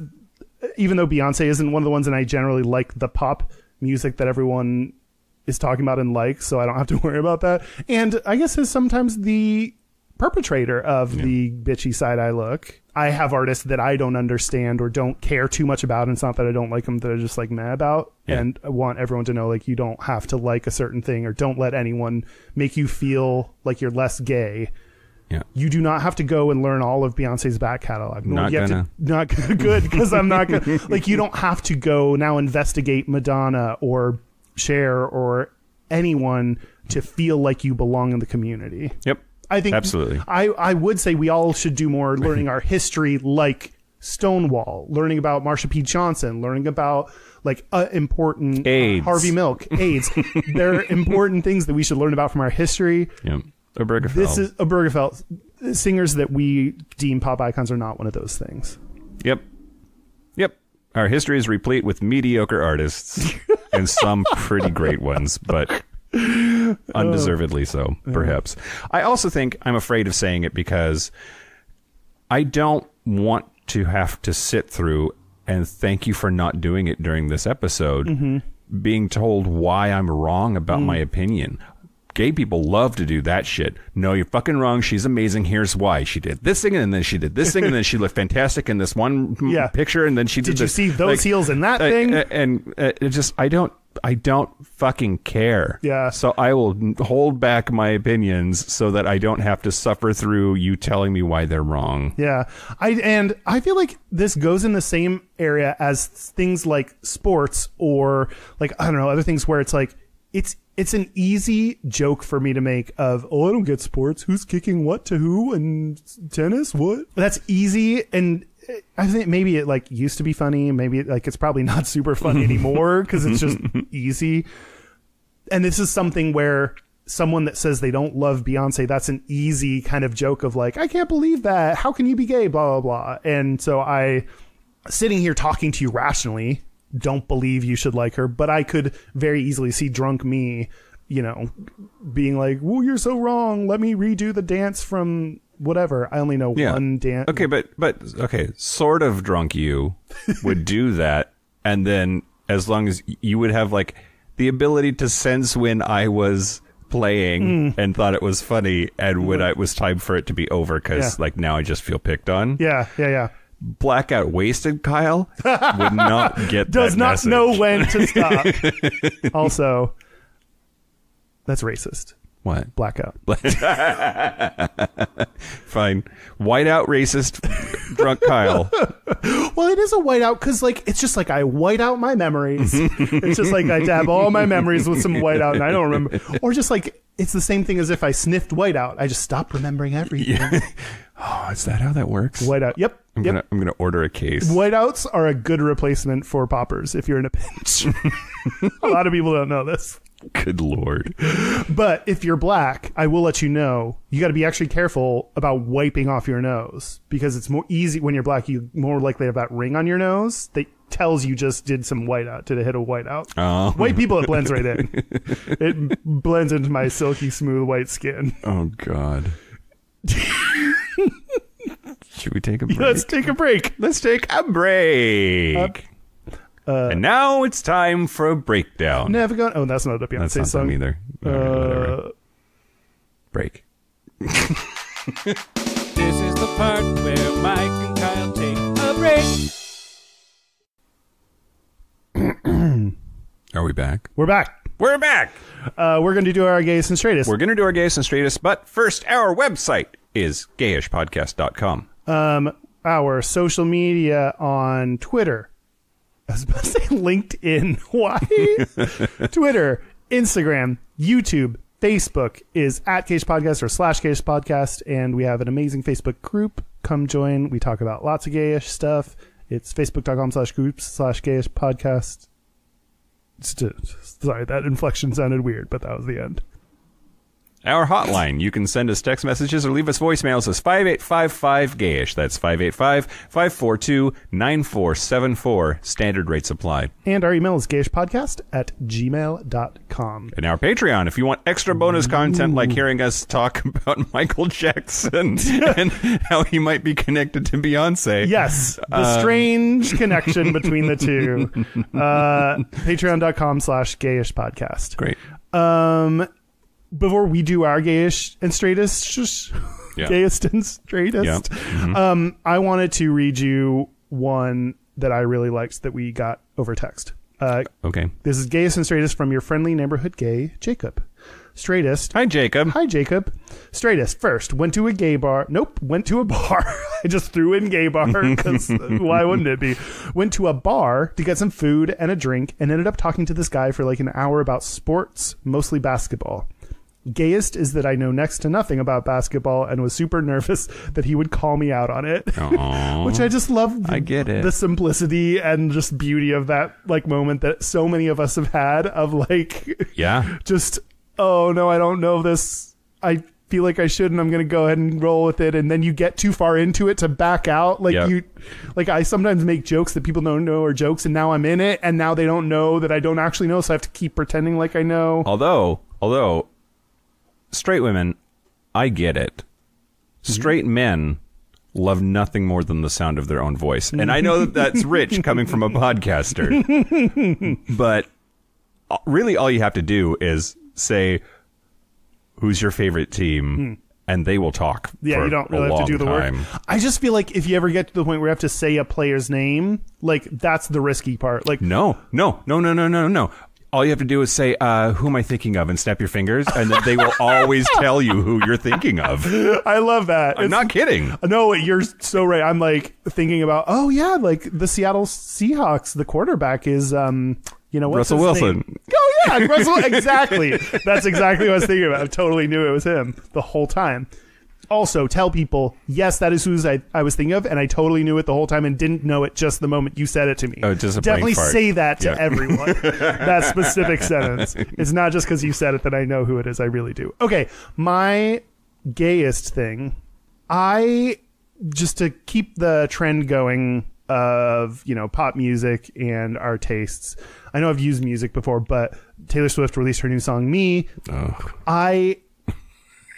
even though Beyonce isn't one of the ones, and I generally like the pop music that everyone is talking about and likes, so I don't have to worry about that. And I guess is sometimes the perpetrator of the bitchy side-eye look. I have artists that I don't understand or don't care too much about, and it's not that I don't like them, that I just, like, mad about. And I want everyone to know, like, you don't have to like a certain thing, or don't let anyone make you feel like you're less gay. Yeah. You do not have to go and learn all of Beyonce's back catalog. Not good, because I'm not gonna. Like, you don't have to go now investigate Madonna or Cher or anyone to feel like you belong in the community. Yep. I think absolutely. I would say we all should do more learning our history, like Stonewall, learning about Marsha P. Johnson, learning about, like, important AIDS. Harvey Milk, AIDS. They're important things that we should learn about from our history. Yep. Obergefell. This is Obergefell. Singers that we deem pop icons are not one of those things. Yep. Our history is replete with mediocre artists and some pretty great ones, but undeservedly so, perhaps. I also think I'm afraid of saying it because I don't want to have to sit through, and thank you for not doing it during this episode, being told why I'm wrong about my opinion. Gay people love to do that shit. No, you're fucking wrong. She's amazing. Here's why. She did this thing, and then she did this thing, and then she looked fantastic in this one picture, and then she did this. Did you see those heels in that thing? And it just, I don't fucking care. Yeah. So I will hold back my opinions so that I don't have to suffer through you telling me why they're wrong. Yeah. I feel like this goes in the same area as things like sports, or, like, I don't know, other things where it's like, it's an easy joke for me to make of, oh, I don't get sports. Who's kicking what to who, and tennis? What? That's easy. And I think maybe it, like, used to be funny. Maybe it's probably not super funny anymore because it's just easy. And this is something where someone that says they don't love Beyonce, that's an easy kind of joke of like, I can't believe that. How can you be gay? Blah, blah, blah. And so I, sitting here talking to you rationally, don't believe you should like her, but I could very easily see drunk me, you know, being like, "Whoa, you're so wrong. Let me redo the dance from whatever." I only know one dance. Okay, but okay, sort of drunk you would do that, and then as long as you would have like the ability to sense when I was playing and thought it was funny, and when it was time for it to be over, because like now I just feel picked on. Yeah. Blackout wasted Kyle would not get does that not message. know when to stop. Also, that's racist. What? Blackout. Fine. Whiteout racist drunk Kyle. Well, it is a whiteout because, like, it's just like I white out my memories. It's just like I dab all my memories with some whiteout and I don't remember. Or just like it's the same thing as if I sniffed whiteout. I just stop remembering everything. Yeah. Oh, is that how that works? Whiteout. Yep. I'm gonna order a case. Whiteouts are a good replacement for poppers if you're in a pinch. A lot of people don't know this. Good Lord. But if you're black, I will let you know, you got to be actually careful about wiping off your nose because it's more easy when you're black. You more likely have that ring on your nose that tells you just did some whiteout, did a hit of whiteout. Oh. White people, it blends right in. It blends into my silky smooth white skin. Oh God. Should we take a break? Let's take a break. Let's take a break. And now it's time for a breakdown. Never gonna. Oh, that's not a That's Beyonce not song them either. Whatever. Break. This is the part where Mike and Kyle take a break. Are we back? We're back. We're back. We're going to do our gayest and straightest. We're going to do our gayest and straightest, but first, our website is gayishpodcast.com. Our social media on Twitter. I was about to say LinkedIn. Why? Twitter, Instagram, YouTube, Facebook is at Gayish Podcast or /Gayish Podcast, and we have an amazing Facebook group. Come join. We talk about lots of gayish stuff. It's facebook.com/groups/Gayish Podcast. Sorry, that inflection sounded weird, but that was the end. Our hotline. You can send us text messages or leave us voicemails as 5855-GAYISH. That's 585-542-9474. Standard rates applied. And our email is gayishpodcast@gmail.com. And our Patreon, if you want extra bonus content like hearing us talk about Michael Jackson and how he might be connected to Beyonce. Yes, the strange connection between the two. Patreon.com/Gayish Podcast. Great. Before we do our gayish and straightest, gayest and straightest, I wanted to read you one that I really liked that we got over text. Okay. This is gayest and straightest from your friendly neighborhood gay, Jacob. Straightest. Hi, Jacob. Hi, Jacob. Straightest. First, went to a gay bar. Nope, went to a bar. I just threw in gay bar because why wouldn't it be? Went to a bar to get some food and a drink and ended up talking to this guy for like an hour about sports, mostly basketball. Gayest is that I know next to nothing about basketball and was super nervous that he would call me out on it. Which I just love. I get it. The simplicity and just beauty of that like moment that so many of us have had of like, just, oh no, I don't know this. I feel like I should and I'm going to go ahead and roll with it. And then you get too far into it to back out. Like I sometimes make jokes that people don't know are jokes and now I'm in it and now they don't know that I don't actually know. So I have to keep pretending like I know. Although straight women, I get it. Straight men love nothing more than the sound of their own voice. And I know that that's rich coming from a podcaster. But really all you have to do is say, who's your favorite team? And they will talk. Yeah, you don't really have to do the work. I just feel like if you ever get to the point where you have to say a player's name, like that's the risky part. Like No. All you have to do is say, who am I thinking of? And snap your fingers. And then they will always tell you who you're thinking of. I love that. I'm not kidding. No, you're so right. I'm like thinking about, oh yeah, like the Seattle Seahawks, the quarterback is, what's Russell his Wilson. name? Oh yeah, Russell. Exactly. That's exactly what I was thinking about. I totally knew it was him the whole time. also tell people, yes, that is who I was thinking of, and I totally knew it the whole time and didn't know it just the moment you said it to me. Oh, just a definitely brain fart. say that to everyone. That specific sentence. It's not just because you said it that I know who it is. I really do. Okay, my gayest thing, just to keep the trend going of, pop music and our tastes. I know I've used music before, but Taylor Swift released her new song, Me. Oh. I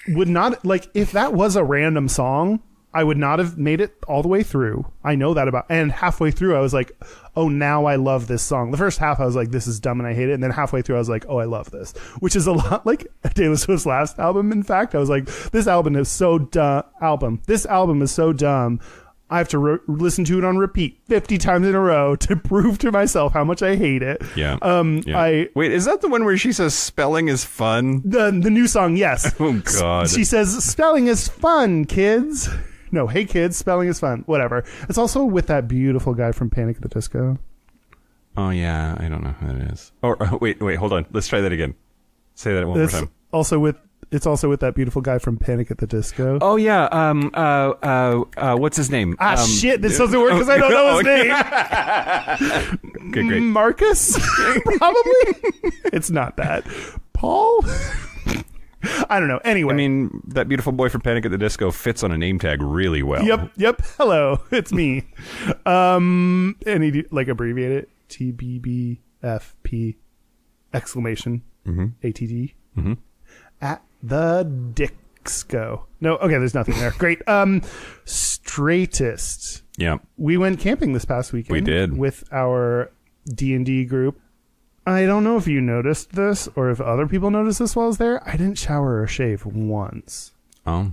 would not, if that was a random song, I would not have made it all the way through. I know that and halfway through I was like, oh, now I love this song. The first half I was like, this is dumb and I hate it. And then halfway through I was like, oh, I love this, which is a lot like Taylor Swift's last album. In fact, I was like, this album is so dumb. This album is so dumb. I have to listen to it on repeat 50 times in a row to prove to myself how much I hate it. Yeah. Wait, is that the one where she says spelling is fun? The new song, yes. Oh, God. She says, spelling is fun, kids. No, hey, kids, spelling is fun. Whatever. It's also with that beautiful guy from Panic at the Disco. Oh, yeah. I don't know who that is. Wait, hold on. Let's try that again. Say that one more time. It's also with that beautiful guy from Panic at the Disco. Oh, yeah. What's his name? Shit. This doesn't work because I don't know his name. Okay, great. Marcus? Probably. It's not that. Paul? I don't know. Anyway. I mean, that beautiful boy from Panic at the Disco fits on a name tag really well. Yep. Hello. It's me. And he abbreviate it. TBBFP exclamation. ATD. Mm-hmm. At the Disco. No, okay, there's nothing there. Great. Straightest. Yeah. We went camping this past weekend. We did. With our D&D group. I don't know if you noticed this or if other people noticed this while I was there. I didn't shower or shave once. Oh.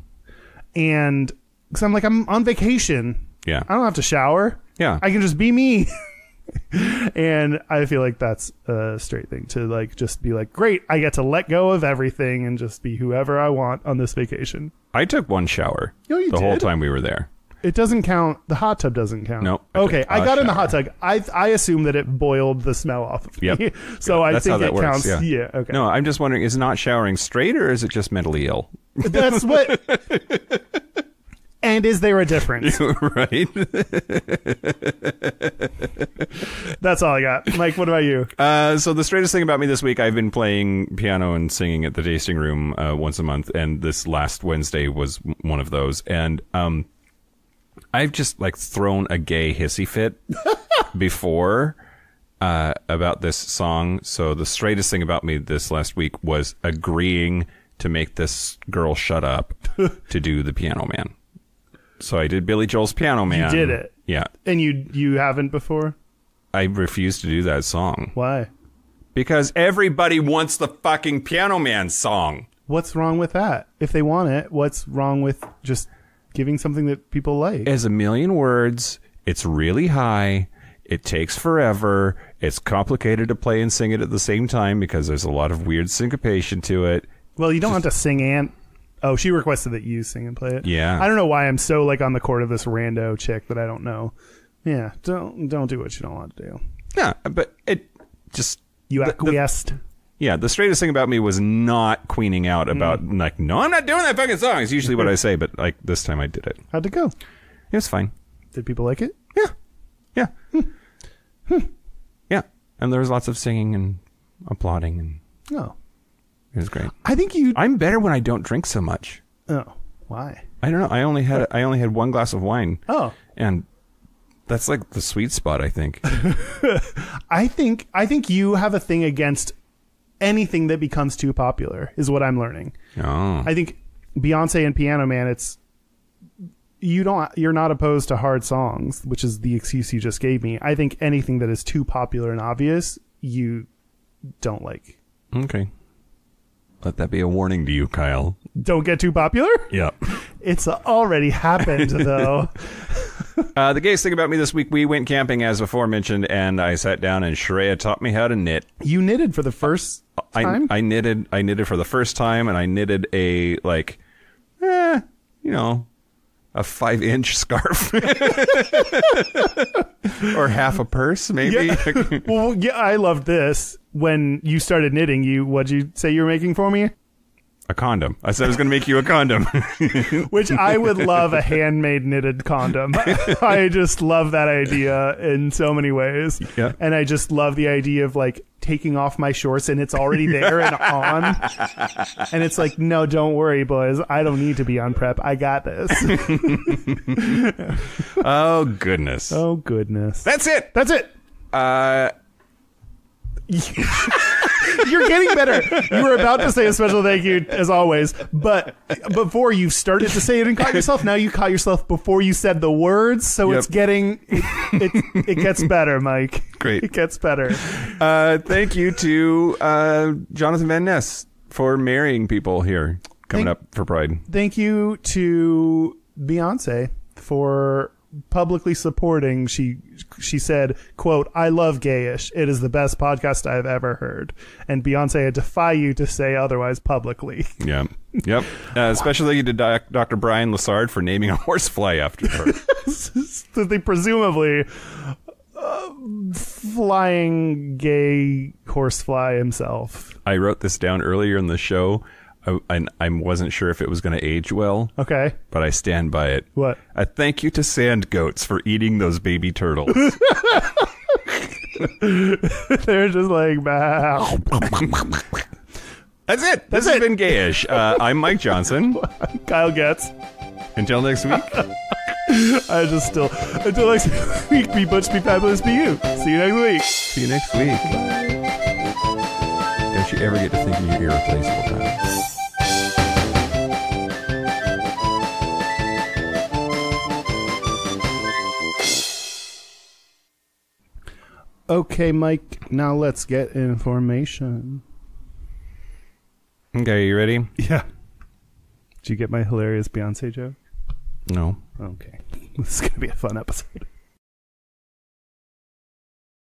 And because I'm on vacation. Yeah. I don't have to shower. Yeah. I can just be me. And I feel like that's a straight thing to just be like, great, I get to let go of everything and just be whoever I want on this vacation. I took one shower the whole time we were there. It doesn't count. The hot tub doesn't count. Nope. Okay, I got in the hot tub. I assume that it boiled the smell off of me. Yep. So I That's think how that it works, counts. yeah. Okay. No, I'm just wondering, is not showering straight or is it just mentally ill? That's what. And is there a difference? Right. That's all I got. Mike, what about you? So the straightest thing about me this week, I've been playing piano and singing at the tasting room once a month, and this last Wednesday was one of those. And I've just thrown a gay hissy fit before about this song. So the straightest thing about me this last week was agreeing to make this girl shut up to do the Piano Man. So I did Billy Joel's Piano Man. You did it? Yeah. And you haven't before? I refuse to do that song. Why? Because everybody wants the fucking Piano Man song. What's wrong with that? If they want it, what's wrong with just giving something that people like? It has a million words. It's really high. It takes forever. It's complicated to play and sing it at the same time because there's a lot of weird syncopation to it. Well, you don't have to sing and... Oh, she requested that you sing and play it. Yeah. I don't know why I'm so on the court of this rando chick that I don't know. Yeah, don't do what you don't want to do. Yeah, but it just... You acquiesced. The straightest thing about me was not queening out about, no, I'm not doing that fucking song. It's usually what I say, but this time I did it. How'd it go? It was fine. Did people like it? Yeah. Yeah. And there was lots of singing and applauding. And Oh. It was great. I think I'm better when I don't drink so much. Oh, why? I don't know. I only had one glass of wine. Oh. And that's the sweet spot, I think. I think you have a thing against anything that becomes too popular, is what I'm learning. Oh. I think Beyonce and Piano Man, you're not opposed to hard songs, which is the excuse you just gave me. I think anything that is too popular and obvious, you don't like. Okay. Let that be a warning to you, Kyle. Don't get too popular? Yeah. It's already happened, though. The gayest thing about me this week, we went camping, as aforementioned, and I sat down and Shreya taught me how to knit. You knitted for the first time? I knitted for the first time, and I knitted a, a 5-inch scarf. Or half a purse, maybe. Yeah. Well, yeah, I loved this. When you started knitting, what'd you say you were making for me? A condom. I said I was going to make you a condom. Which I would love a handmade knitted condom. I just love that idea in so many ways. Yeah. And I just love the idea of like taking off my shorts and it's already there and on. And it's like, no, don't worry, boys. I don't need to be on prep. I got this. Oh, goodness. Oh, goodness. That's it. That's it. You're getting better. You were about to say a special thank you, as always, but before you started to say it and caught yourself, now you caught yourself before you said the words, so Yep. it's getting... It gets better, Mike. Great. It gets better. Thank you to Jonathan Van Ness for marrying people here coming up for Pride. Thank you to Beyoncé for publicly supporting. She said, quote, "I love Gayish. It is the best podcast I've ever heard." And Beyonce, I defy you to say otherwise publicly. Yeah. Yep. Special thank you to Dr. Brian Lassard for naming a horsefly after her. So they presumably flying gay horsefly himself. I wrote this down earlier in the show. I wasn't sure if it was going to age well. Okay. But I stand by it. What? A thank you to sand goats for eating those baby turtles. They're just like, bah. That's it. This has been Gayish. I'm Mike Johnson. Kyle Getz. Until next week. Until next week, be butch, be fabulous, be you. See you next week. See you next week. Don't you ever get to thinking you're irreplaceable, Kyle. Okay, Mike, now let's get information. Okay, you ready? Yeah. Did you get my hilarious Beyonce joke? No. Okay. This is going to be a fun episode.